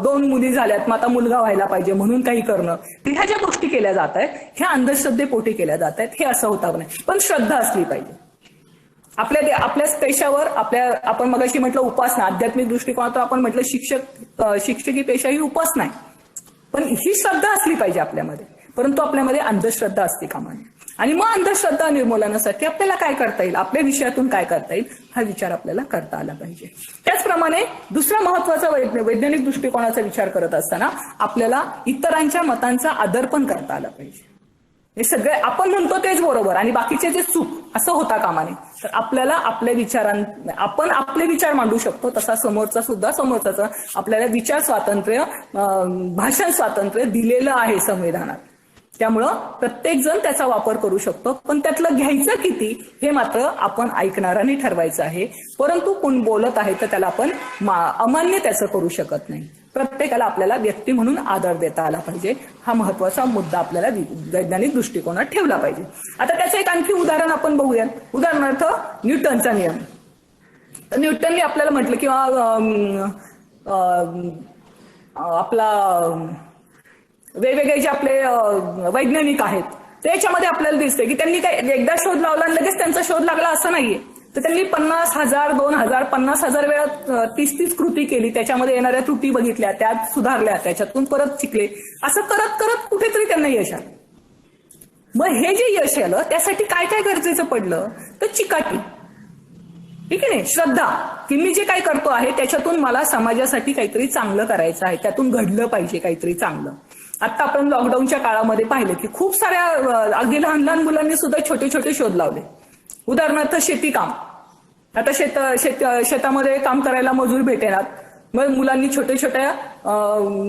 2 मुली झाल्यात मग आता मुलगा व्हायला पाहिजे म्हणून काही करणं, ह्या ज्या गोष्टी केल्या जात आहेत ह्या अंधश्रद्धेपोटी केल्या जात आहेत. हे असं होता नाही, पण श्रद्धा असली पाहिजे आपल्या पेशावर. आपण मगाशी म्हटलं उपासना, आध्यात्मिक दृष्टिकोनातून आपण म्हटलं शिक्षकी पेशा ही उपासना आहे, पण ही श्रद्धा असली पाहिजे आपल्यामध्ये. परंतु आपल्यामध्ये अंधश्रद्धा असते कामा नये. आणि मग अंधश्रद्धा निर्मूलनासाठी आपल्याला काय करता येईल, आपल्या विषयातून काय करता येईल, हा विचार आपल्याला करता आला पाहिजे. त्याचप्रमाणे दुसरा महत्वाचा वैज्ञानिक दृष्टिकोनाचा विचार करत असताना आपल्याला इतरांच्या मतांचा आदर पण करता आला पाहिजे. हे सगळे आपण म्हणतो तेच बरोबर आणि बाकीचे जे चूक, असं होता कामा नये. तर आपल्याला आपण आपले विचार मांडू शकतो, तसा समोरचाचं आपल्याला विचार स्वातंत्र्य, भाषण स्वातंत्र्य दिलेलं आहे संविधानात. त्यामुळं प्रत्येक जण त्याचा वापर करू शकतो, पण त्यातलं घ्यायचं किती हे मात्र आपण ऐकणाऱ्यांनी ठरवायचं आहे. परंतु कोण बोलत आहे तर त्याला आपण अमान्य त्याचं करू शकत नाही. प्रत्येकाला आपल्याला व्यक्ती म्हणून आदर देता आला पाहिजे. हा महत्वाचा मुद्दा आपल्याला वैज्ञानिक दृष्टिकोनात ठेवला पाहिजे. आता त्याचं एक आणखी उदाहरण आपण बघूयात. उदाहरणार्थ न्यूटनचा नियम. तर न्यूटनने आपल्याला म्हटलं, किंवा आपला वेगवेगळे जे आपले वैज्ञानिक आहेत त्याच्यामध्ये आपल्याला दिसतंय की त्यांनी काय एकदा शोध लावला आणि लगेच त्यांचा शोध लागला असं नाहीये. तर त्यांनी 50,000, 2,000, 50,000 वेळा 30 कृती केली, त्याच्यामध्ये येणाऱ्या त्रुटी बघितल्या, त्यात सुधारल्या, त्याच्यातून परत शिकले. असं करत करत कुठेतरी त्यांना यश आलं. मग हे जे यश आलं त्यासाठी काय काय गरजेचं पडलं, तर चिकाटी, ठीक आहे, श्रद्धा, की मी जे काय करतो आहे त्याच्यातून मला समाजासाठी काहीतरी चांगलं करायचं आहे, त्यातून घडलं पाहिजे काहीतरी चांगलं. आता आपण लॉकडाऊनच्या काळामध्ये पाहिलं की खूप साऱ्या अगदी लहान लहान मुलांनी सुद्धा छोटे छोटे शोध लावले. उदाहरणार्थ शेतीकाम. आता शेतामध्ये काम करायला मजूर भेटेनात, मग मुलांनी छोट्या छोट्या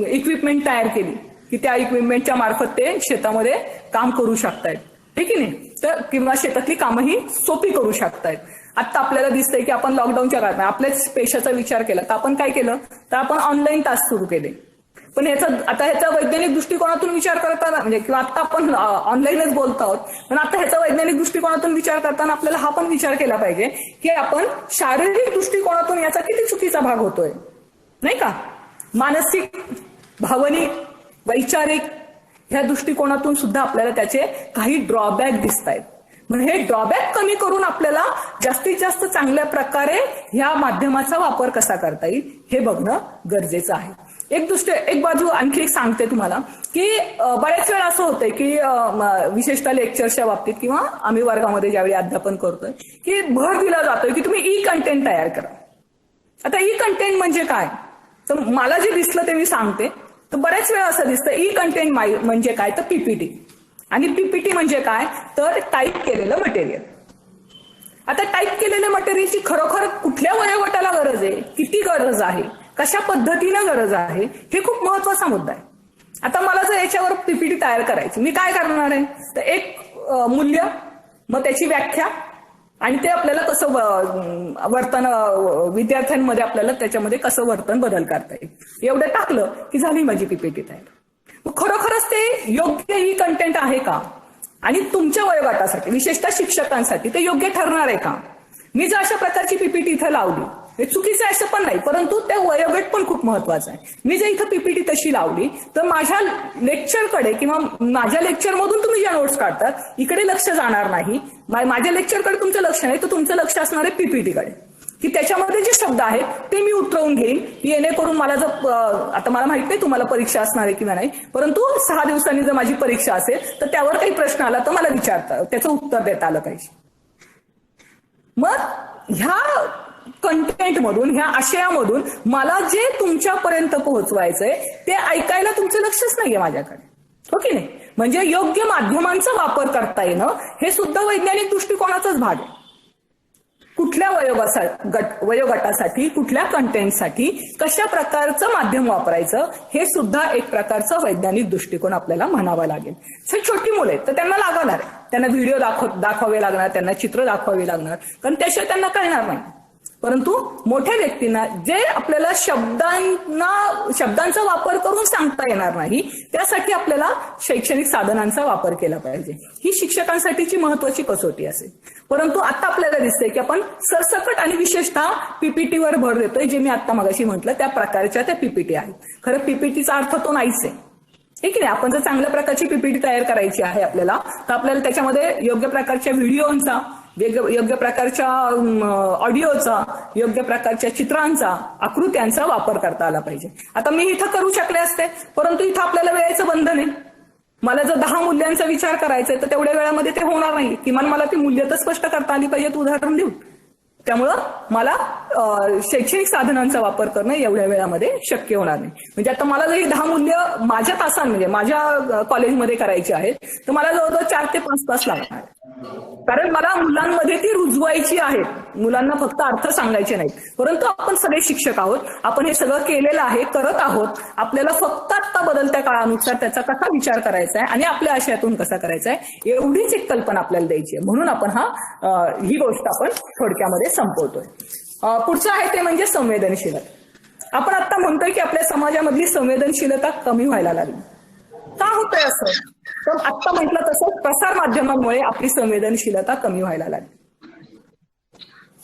इक्विपमेंट तयार केली की त्या इक्विपमेंटच्या मार्फत ते शेतामध्ये काम करू शकतायत, ठीक आहे नाही. तर किंवा शेतातली कामही सोपी करू शकतायत. आता आपल्याला दिसतंय की आपण लॉकडाऊनच्या काळात आपल्याच पेशाचा विचार केला तर आपण काय केलं, तर आपण ऑनलाईन तास सुरू केले. पण ह्याचा वैज्ञानिक दृष्टिकोनातून विचार करताना, म्हणजे किंवा आता आपण ऑनलाईनच बोलतो आहोत, पण आता ह्याचा वैज्ञानिक दृष्टिकोनातून विचार करताना आपल्याला हा पण विचार केला पाहिजे की आपण शारीरिक दृष्टिकोनातून याचा किती चुकीचा भाग होतोय, नाही का. मानसिक, भावनिक, वैचारिक ह्या दृष्टिकोनातून सुद्धा आपल्याला त्याचे काही ड्रॉबॅक दिसत आहेत. म्हणजे हे ड्रॉबॅक कमी करून आपल्याला जास्तीत जास्त चांगल्या प्रकारे ह्या माध्यमाचा वापर कसा करता येईल हे बघणं गरजेचं आहे. एक बाजू आणखी एक सांगते तुम्हाला की बऱ्याच वेळा असं होतंय की विशेषतः लेक्चरच्या बाबतीत किंवा आम्ही वर्गामध्ये ज्यावेळी अध्यापन करतोय की भर दिला जातोय की तुम्ही ई कंटेंट तयार करा. आता ई कंटेंट म्हणजे काय, तर मला जे दिसलं ते मी सांगते. तर बऱ्याच वेळा असं दिसतं ई कंटेंट म्हणजे काय, तर पीपीटी. आणि पीपीटी म्हणजे काय, तर टाईप केलेलं मटेरियल. आता टाईप केलेल्या मटेरियलची खरोखर कुठल्या वयोगटाला गरज आहे, किती गरज आहे, कशा पद्धतीनं गरज आहे, हे खूप महत्वाचा मुद्दा आहे. आता मला जर याच्यावर पीपीटी तयार करायची, मी काय करणार आहे, तर एक मूल्य, मग त्याची व्याख्या, आणि ते आपल्याला कसं वर्तन, विद्यार्थ्यांमध्ये आपल्याला त्याच्यामध्ये कसं वर्तन बदल करता येईल, एवढं टाकलं की झाली माझी पीपीटी तयार. मग खरोखरच ते योग्य ही कंटेंट आहे का, आणि तुमच्या वयोगटासाठी विशेषतः शिक्षकांसाठी ते योग्य ठरणार आहे का. मी जर अशा प्रकारची पीपीटी इथं लावली, हे चुकीचं आहे असं पण नाही, परंतु त्या वयोगट पण खूप महत्वाचा आहे. मी जर इथं पीपीटी तशी लावली तर माझ्या लेक्चरकडे किंवा माझ्या लेक्चरमधून तुम्ही ज्या नोट्स काढतात इकडे लक्ष जाणार नाही, माझ्या लेक्चरकडे तुमचं लक्ष नाही, तर तुमचं लक्ष असणार आहे पीपीटीकडे, की त्याच्यामध्ये जे शब्द आहेत ते मी उतरवून घेईन, येणेकरून मला जर आता मला माहित नाही तुम्हाला परीक्षा असणार आहे किंवा नाही, परंतु 6 दिवसांनी जर माझी परीक्षा असेल तर त्यावर काही प्रश्न आला तर मला विचारता त्याचं उत्तर देता आलं पाहिजे. मग ह्या कंटेंट मधून, ह्या आशयामधून मला जे तुमच्यापर्यंत पोहोचवायचंय ते ऐकायला तुमचं लक्षच नाहीये माझ्याकडे, हो की नाही. म्हणजे योग्य माध्यमांचा वापर करता येणं हे सुद्धा वैज्ञानिक दृष्टिकोनाचाच भाग आहे. कुठल्या वयोगटासाठी कुठल्या कंटेंटसाठी कशा प्रकारचं माध्यम वापरायचं हे सुद्धा एक प्रकारचं वैज्ञानिक दृष्टिकोन आपल्याला म्हणावा लागेल. छोटी मुलं आहेत तर त्यांना लागणार आहे, त्यांना व्हिडिओ दाखवावे लागणार, त्यांना चित्र दाखवावी लागणार, कारण त्याशिवाय त्यांना कळणार नाही. परंतु मोठ्या व्यक्तींना जे आपल्याला शब्दांचा वापर करून सांगता येणार नाही त्यासाठी आपल्याला शैक्षणिक साधनांचा वापर केला पाहिजे. ही शिक्षकांसाठीची महत्वाची कसोटी असेल. परंतु आता आपल्याला दिसतंय की आपण सरसकट आणि विशेषतः पीपीटीवर भर देतोय, जे मी आता मगाशी म्हटलं त्या प्रकारच्या त्या पीपीटी आहेत. खरं पीपीटीचा अर्थ तो नाहीच आहे, ठीक आहे. आपण जर चांगल्या प्रकारची पीपीटी तयार करायची आहे आपल्याला, तर आपल्याला त्याच्यामध्ये योग्य प्रकारच्या व्हिडिओचा, योग्य प्रकारच्या ऑडिओचा, योग्य प्रकारच्या चित्रांचा, आकृत्यांचा वापर करता आला पाहिजे. आता मी इथं करू शकले असते, परंतु इथं आपल्याला वेळेचं बंधन आहे. मला जर 10 मूल्यांचा विचार करायचा आहे तर तेवढ्या वेळामध्ये ते होणार नाही. किमान मला ती मूल्य तर स्पष्ट करता आली पाहिजेत उदाहरण देऊन. त्यामुळं मला शैक्षणिक साधनांचा वापर करणं एवढ्या वेळामध्ये शक्य होणार नाही. म्हणजे आता मला जर ही 10 मूल्य माझ्या तासांमध्ये माझ्या कॉलेजमध्ये करायची आहेत तर मला जवळजवळ 4 ते 5 तास लागणार, कारण मला मुलांमध्ये ती रुजवायची आहेत. मुलांना फक्त अर्थ सांगायचे नाहीत. परंतु आपण सगळे शिक्षक आहोत, आपण हे सगळं केलेलं आहे, करत आहोत. आपल्याला फक्त आता बदलत्या काळानुसार त्याचा कसा विचार करायचा आहे आणि आपल्या आशयातून कसा करायचा आहे एवढीच एक कल्पना आपल्याला द्यायची आहे. म्हणून आपण ही गोष्ट आपण थोडक्यामध्ये संपवतोय. पुढचं आहे ते म्हणजे संवेदनशीलता. आपण आता म्हणतोय की आपल्या समाजामधली संवेदनशीलता कमी व्हायला लागली. का होतंय असं? तर आत्ता म्हटलं तसं प्रसार माध्यमांमुळे आपली संवेदनशीलता कमी व्हायला लागली.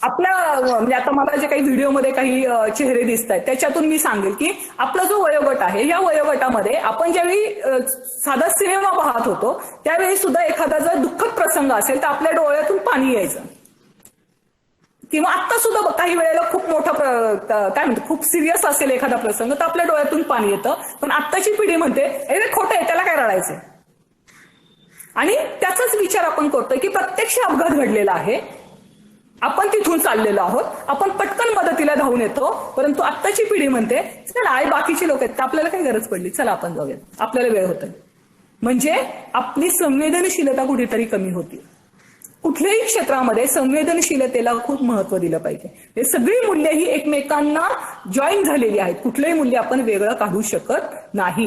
आपल्या म्हणजे आता मला जे काही व्हिडिओमध्ये काही चेहरे दिसत आहेत त्याच्यातून मी सांगेल की आपला जो वयोगट आहे या वयोगटामध्ये आपण ज्यावेळी साधा सिनेमा पाहत होतो त्यावेळी सुद्धा एखादा जर दुःखद प्रसंग असेल तर आपल्या डोळ्यातून पाणी यायचं. किंवा आता सुद्धा काही वेळेला खूप मोठा काय म्हणतो खूप सिरियस असेल एखादा प्रसंग तर आपल्या डोळ्यातून पाणी येतं. पण आत्ताची पिढी म्हणते अरे खोटं आहे, त्याला काय रडायचंय. आणि त्याचाच विचार आपण करतोय की प्रत्यक्ष अपघात घडलेला आहे, आपण तिथून चाललेलो आहोत, आपण पटकन मदतीला धावून येतो. परंतु आत्ताची पिढी म्हणते चला आई बाकीची लोक आहेत, आपल्याला काही गरज पडली, चला आपण जाऊयात, आपल्याला वेळ होतोय. म्हणजे आपली संवेदनशीलता कुठेतरी कमी होती. कुठल्याही क्षेत्रामध्ये संवेदनशीलतेला खूप महत्व दिलं पाहिजे. हे सगळी मूल्य ही एकमेकांना जॉईन झालेली आहेत. कुठलंही मूल्य आपण वेगळं काढू शकत नाही.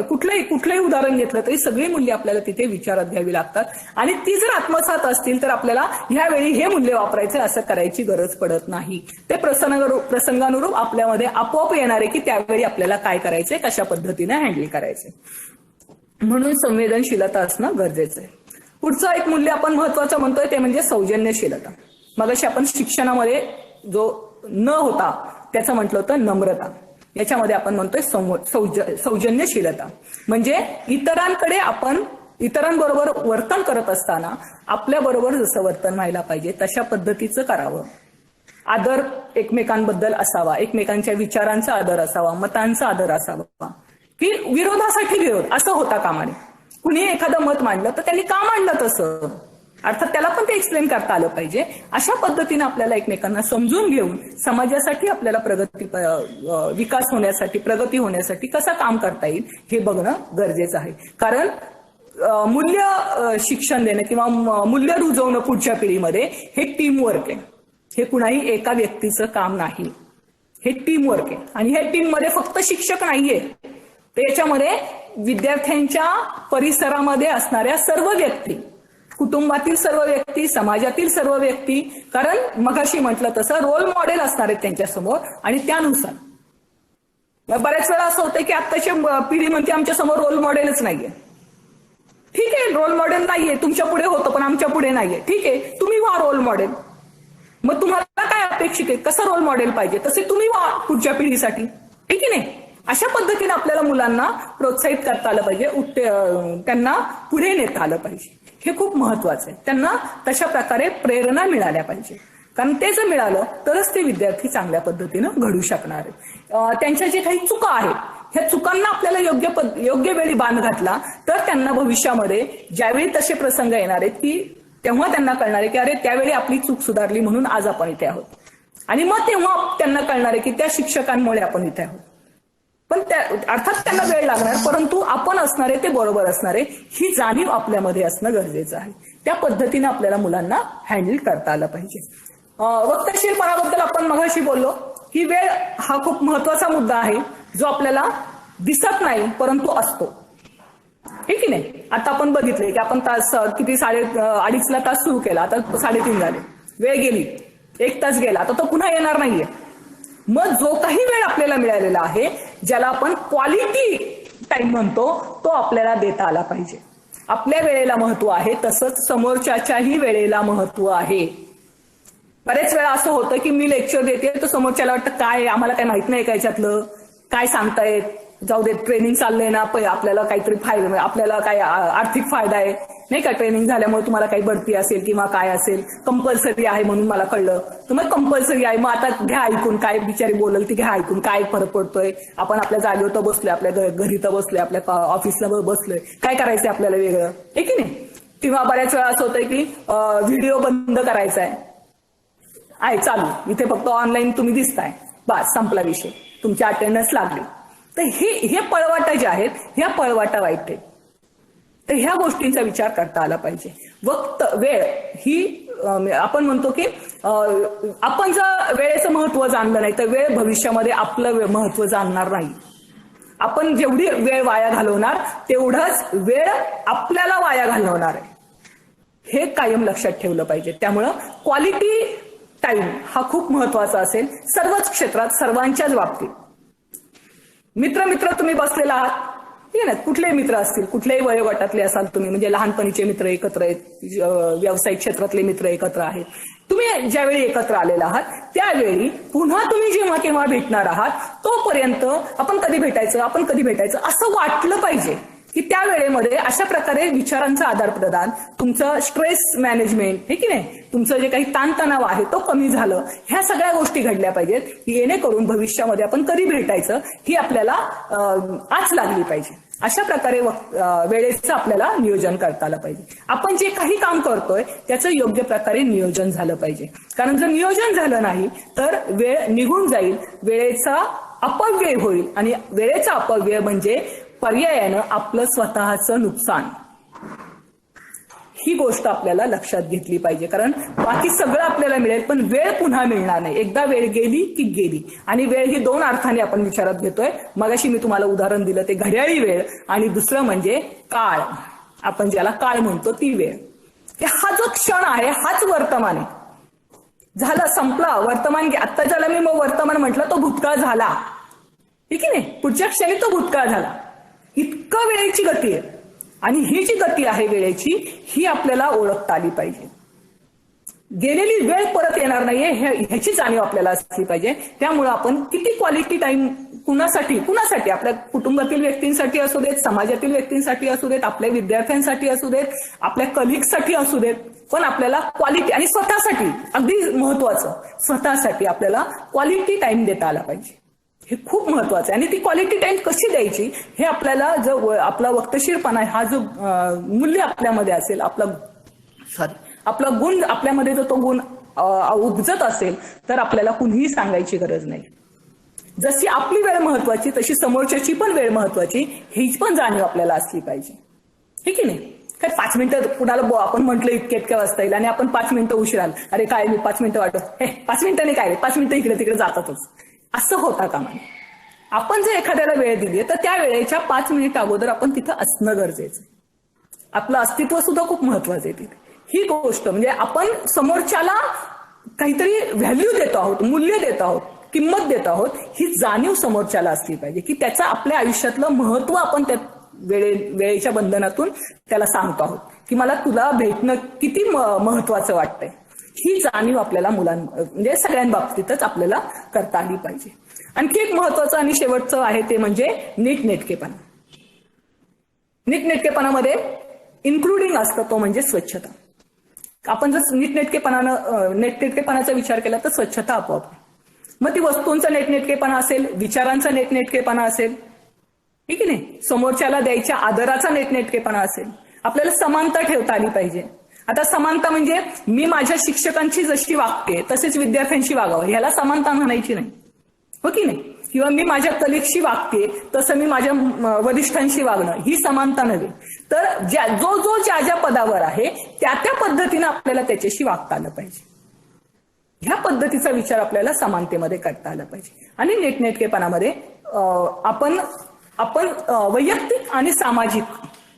कुठलंही उदाहरण घेतलं तरी सगळी मूल्य आपल्याला तिथे विचारात घ्यावी लागतात. आणि ती जर आत्मसात असतील तर आपल्याला ह्यावेळी हे मूल्य वापरायचं असं करायची गरज पडत नाही. ते प्रसंगानुरूप आपल्यामध्ये आपोआप येणार आहे की त्यावेळी आपल्याला काय करायचंय, कशा पद्धतीने हँडल करायचंय. म्हणून संवेदनशीलता असणं गरजेचं आहे. पुढचं एक मूल्य आपण महत्वाचं म्हणतोय ते म्हणजे सौजन्यशीलता. मगाशी आपण शिक्षणामध्ये जो न होता त्याचं म्हटलं होतं नम्रता. याच्यामध्ये आपण म्हणतोय सौजन्यशीलता. म्हणजे इतरांबरोबर वर्तन करत असताना आपल्या बरोबर जसं वर्तन व्हायला पाहिजे तशा पद्धतीचं करावं. आदर एकमेकांबद्दल असावा, एकमेकांच्या विचारांचा आदर असावा, मतांचा आदर असावा. की विरोधासाठी विरोध असं होता कामा नये. कुणी एखादं मत मांडलं तर त्यांनी का मांडलं तसं, अर्थात त्याला पण ते एक्सप्लेन करता आलं पाहिजे. अशा पद्धतीने आपल्याला एकमेकांना समजून घेऊन समाजासाठी आपल्याला विकास होण्यासाठी, प्रगती होण्यासाठी कसं काम करता येईल हे बघणं गरजेचं आहे. कारण मूल्य शिक्षण देणं किंवा मूल्य रुजवणं पुढच्या पिढीमध्ये हे टीमवर्क आहे. हे कुणाही एका व्यक्तीचं काम नाही, हे टीमवर्क आहे. आणि हे टीममध्ये फक्त शिक्षक नाहीये, तर याच्यामध्ये विद्यार्थ्यांच्या परिसरामध्ये असणाऱ्या सर्व व्यक्ती, कुटुंबातील सर्व व्यक्ती, समाजातील सर्व व्यक्ती, कारण मगाशी म्हटलं तसं रोल मॉडेल असणार आहेत त्यांच्यासमोर. आणि त्यानुसार बऱ्याच वेळा असं होतं की आत्ताची पिढी म्हणते आमच्या समोर रोल मॉडेलच नाहीये. ठीक आहे, रोल मॉडेल नाहीये, तुमच्या पुढे होतं पण आमच्या पुढे नाहीये. ठीक आहे, तुम्ही व्हा रोल मॉडेल. मग तुम्हाला काय अपेक्षित आहे, कसं रोल मॉडेल पाहिजे तसे तुम्ही व्हा पुढच्या पिढीसाठी. ठीक आहे नाही, अशा पद्धतीने आपल्याला मुलांना प्रोत्साहित करता आलं पाहिजे, त्यांना पुढे नेता आलं पाहिजे. हे खूप महत्वाचं आहे. त्यांना तशा प्रकारे प्रेरणा मिळाल्या पाहिजे. कारण ते जर मिळालं तरच ते विद्यार्थी चांगल्या पद्धतीनं घडू शकणार आहेत. त्यांच्या जे काही चुका आहेत ह्या चुकांना आपल्याला योग्य वेळी बांध घातला तर त्यांना भविष्यामध्ये ज्यावेळी तसे प्रसंग येणार आहेत की तेव्हा त्यांना कळणार आहे की अरे त्यावेळी आपली चूक सुधारली म्हणून आज आपण इथे आहोत. आणि मग तेव्हा त्यांना कळणार आहे की त्या शिक्षकांमुळे आपण इथे आहोत. पण अर्थात त्यांना वेळ लागणार, परंतु आपण असणारे ते बरोबर असणारे ही जाणीव आपल्यामध्ये असणं गरजेचं आहे. त्या पद्धतीने आपल्याला मुलांना हँडल करता आलं पाहिजे. वक्तशीरपणाबद्दल आपण मगाशी बोललो की वेळ हा खूप महत्वाचा मुद्दा आहे जो आपल्याला दिसत नाही परंतु असतो, हे की नाही. आता आपण बघितले की आपण तास किती 2:30ला तास सुरू केला, आता 3:30 झाले, वेळ गेली, 1 तास गेला, आता तो पुन्हा येणार नाहीये. मग जो काही वेळ आपल्याला मिळालेला आहे ज्याला आपण क्वालिटी टाइम म्हणतो तो आपल्याला देता आला पाहिजे. आपल्या वेळेला महत्व आहे तसंच समोरच्याच्याही वेळेला महत्व आहे. बरेच वेळा असं होतं की मी लेक्चर देते तर समोरच्याला वाटतं काय आम्हाला काय माहित नाही का याच्यातलं, काय सांगतायत, जाऊ दे ट्रेनिंग चाललंय ना, आपल्याला काहीतरी फायदा, आपल्याला काय आर्थिक फायदा आहे नाही का, ट्रेनिंग झाल्यामुळे तुम्हाला काही बढती असेल किंवा काय असेल, कंपल्सरी आहे म्हणून मला कळलं, तर मग कंपल्सरी आहे मग आता घ्या ऐकून, काय बिचारी बोलल ती घ्या ऐकून, काय फरक पडतोय, आपण आपल्या जागेवर तर बसलोय, आपल्या घरी तर बसलोय, आपल्या ऑफिसला बसलोय, काय करायचंय आपल्याला वेगळं, आहे की नाही. किंवा बऱ्याच वेळा असं होतंय की व्हिडिओ बंद करायचा आहे चालू, इथे फक्त ऑनलाईन तुम्ही दिसताय, बस संपला विषय, तुमची अटेंडन्स लागली. तर हे पळवाटा जे आहेत ह्या पळवाटा वाईट आहेत. तर ह्या गोष्टींचा विचार करता आला पाहिजे. वेळ ही आपण म्हणतो की आपण जर वेळेचं महत्व जाणलं नाही तर वेळ भविष्यामध्ये आपलं महत्व जाणणार नाही. आपण जेवढी वेळ वाया घालवणार तेवढंच वेळ आपल्याला वाया घालवणार आहे, हे कायम लक्षात ठेवलं पाहिजे. त्यामुळं क्वालिटी टाइम हा खूप महत्वाचा असेल सर्वच क्षेत्रात, सर्वांच्याच बाबतीत. मित्र तुम्ही बसलेला आहात, ठीक आहे ना, कुठलेही मित्र असतील, कुठल्याही वयोगटातले असाल तुम्ही, म्हणजे लहानपणीचे मित्र एकत्र आहेत, व्यावसायिक क्षेत्रातले मित्र एकत्र आहेत, तुम्ही ज्यावेळी एकत्र आलेला आहात त्यावेळी पुन्हा तुम्ही जेव्हा केव्हा भेटणार आहात तोपर्यंत आपण कधी भेटायचं असं वाटलं पाहिजे की त्या वेळेमध्ये अशा प्रकारे विचारांचं आदान प्रदान, तुमचं स्ट्रेस मॅनेजमेंट, हे की नाही, तुमचं जे काही ताणतणाव आहे तो कमी झालं, ह्या सगळ्या गोष्टी घडल्या पाहिजेत, जेणेकरून भविष्यामध्ये आपण कधी भेटायचं ही आपल्याला आच लागली पाहिजे. अशा प्रकारे वेळेचं आपल्याला नियोजन करता आलं पाहिजे. आपण जे काही काम करतोय त्याचं योग्य प्रकारे नियोजन झालं पाहिजे, कारण जर नियोजन झालं नाही तर वेळ निघून जाईल, वेळेचा अपव्यय होईल, आणि वेळेचा अपव्यय म्हणजे पर्यायानं आपलं स्वतःचं नुकसान. ही गोष्ट आपल्याला लक्षात घेतली पाहिजे, कारण बाकी सगळं आपल्याला मिळेल पण वेळ पुन्हा मिळणार नाही. एकदा वेळ गेली की गेली, आणि वेळ ही 2 अर्थाने आपण विचारात घेतोय. मगाशी मी तुम्हाला उदाहरण दिलं ते घड्याळी वेळ, आणि दुसरं म्हणजे काळ, आपण ज्याला काळ म्हणतो ती वेळ. हा जो क्षण आहे हाच वर्तमान आहे. झालं, संपला वर्तमान. आता ज्याला मी मग वर्तमान म्हटलं तो भूतकाळ झाला, ठीक आहे नाही, पुढच्या क्षणी तो भूतकाळ झाला. इतकं वेळेची गती आहे, आणि ही जी गती आहे वेळेची ही आपल्याला ओळखता आली पाहिजे. गेलेली वेळ परत येणार नाहीये ह्याची जाणीव आपल्याला असली पाहिजे. त्यामुळे आपण किती क्वालिटी टाइम कुणासाठी आपल्या कुटुंबातील व्यक्तींसाठी असू देत, समाजातील व्यक्तींसाठी असू देत, आपल्या विद्यार्थ्यांसाठी असू देत, आपल्या कलिग्ससाठी असू देत, पण आपल्याला क्वालिटी, आणि स्वतःसाठी अगदी महत्वाचं, स्वतःसाठी आपल्याला क्वालिटी टाइम देता आला पाहिजे. हे खूप महत्वाचं आहे. आणि ती क्वालिटी टाइम कशी द्यायची हे आपल्याला जो आपला वक्तशीरपणा हा जो मूल्य आपल्यामध्ये असेल, आपला गुण आपल्यामध्ये जर तो गुण उपजत असेल तर आपल्याला कुणीही सांगायची गरज नाही. जशी आपली वेळ महत्वाची तशी समोरच्याची पण वेळ महत्वाची, हीच पण जाणीव आपल्याला असली पाहिजे, हे की नाही. काय 5 मिनिटं कुणाला आपण म्हटलं इतक्या वाजता येईल आणि आपण 5 मिनिटं उशीर आलो, अरे काय मी 5 मिनिटं वाटत, 5 मिनिटांनी काय, 5 मिनिटं इकडे तिकडे जातातच, असं होता कामा नये. आपण जर एखाद्याला वेळ दिली तर त्या वेळेच्या 5 मिनिट अगोदर आपण तिथं असणं गरजेचं आहे. आपलं अस्तित्व सुद्धा खूप महत्वाचं आहे तिथे. ही गोष्ट म्हणजे आपण समोरच्याला काहीतरी व्हॅल्यू देतो आहोत, मूल्य देतो आहोत, किंमत देत आहोत, ही जाणीव समोरच्याला असली पाहिजे की त्याचं आपल्या आयुष्यातलं महत्व आपण त्या वेळेच्या बंधनातून त्याला सांगतो आहोत की मला तुला भेटणं किती महत्वाचं वाटतंय. ही जाणीव आपल्याला म्हणजे सगळ्यांबाबतीतच आपल्याला करता आली पाहिजे. आणखी एक महत्वाचं आणि शेवटचं आहे ते म्हणजे नीटनेटकेपणा. नीटनेटकेपणामध्ये इन्क्लुडिंग असतं तो म्हणजे स्वच्छता. आपण जर नीटनेटकेपणाचा विचार केला तर स्वच्छता आपोआप. मग ती वस्तूंचा नीटनेटकेपणा असेल, विचारांचा नीटनेटकेपणा असेल, ठीक आहे नाही, समोरच्याला द्यायच्या आदराचा नीटनेटकेपणा असेल, आपल्याला समानता ठेवता आली पाहिजे. आता समानता म्हणजे मी माझ्या शिक्षकांची जशी वागते तसेच विद्यार्थ्यांशी वागावं, ह्याला समानता म्हणायची नाही, हो की नाही. किंवा मी माझ्या कलिगशी वागते तसं मी माझ्या वरिष्ठांशी वागणं, ही समानता नव्हे. तर जो ज्या पदावर आहे त्या पद्धतीनं आपल्याला त्याच्याशी वागता आलं पाहिजे. ह्या पद्धतीचा विचार आपल्याला समानतेमध्ये करता आला पाहिजे. आणि नेटनेटकेपणामध्ये आपण वैयक्तिक आणि सामाजिक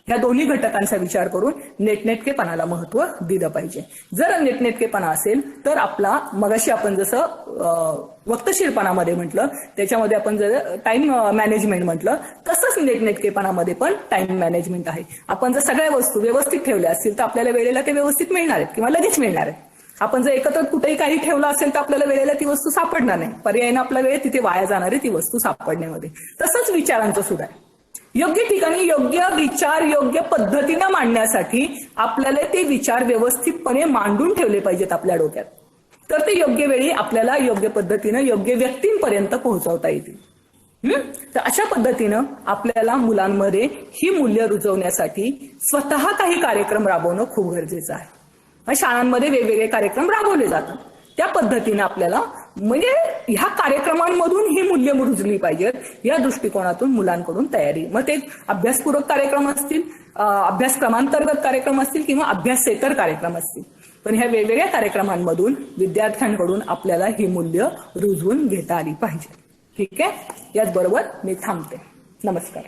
ह्या दोन्ही घटकांचा विचार करून नेटनेटकेपणाला महत्व दिलं पाहिजे. जर नेटनेटकेपणा असेल तर आपला मगाशी आपण जसं वक्तशीरपणामध्ये म्हटलं त्याच्यामध्ये आपण जर टाइम मॅनेजमेंट म्हटलं तसंच नेटनेटकेपणामध्ये पण टाइम मॅनेजमेंट आहे. आपण जर सगळ्या वस्तू व्यवस्थित ठेवल्या असतील तर आपल्याला वेळेला ते व्यवस्थित मिळणार आहेत किंवा लगेच मिळणार आहेत. आपण जर एकत्र कुठेही काही ठेवलं असेल तर आपल्याला वेळेला ती वस्तू सापडणार नाही. पर्यायाने आपला वेळ तिथे वाया जाणार आहे ती वस्तू सापडण्यामध्ये. तसंच विचारांचं सुद्धा आहे. योग्य ठिकाणी योग्य विचार योग्य पद्धतीनं मांडण्यासाठी आपल्याला ते विचार व्यवस्थितपणे मांडून ठेवले पाहिजेत आपल्या डोक्यात. तर ते योग्य वेळी आपल्याला योग्य पद्धतीनं योग्य व्यक्तींपर्यंत पोहोचवता येतील. तर अशा पद्धतीनं आपल्याला मुलांमध्ये ही मूल्य रुजवण्यासाठी स्वतः काही कार्यक्रम राबवणं खूप गरजेचं आहे. शाळांमध्ये वेगवेगळे कार्यक्रम राबवले जातात. त्या पद्धतीनं आपल्याला म्हणजे ह्या कार्यक्रमांमधून ही मूल्य रुजली पाहिजेत या दृष्टिकोनातून मुलांकडून तयारी. मग ते अभ्यासपूरक कार्यक्रम असतील, अभ्यासक्रमांतर्गत कार्यक्रम असतील किंवा अभ्यासेतर कार्यक्रम असतील, पण ह्या वेगवेगळ्या कार्यक्रमांमधून विद्यार्थ्यांकडून आपल्याला ही मूल्य रुजवून घेता आली पाहिजे. ठीक आहे. याचबरोबर मी थांबते. नमस्कार.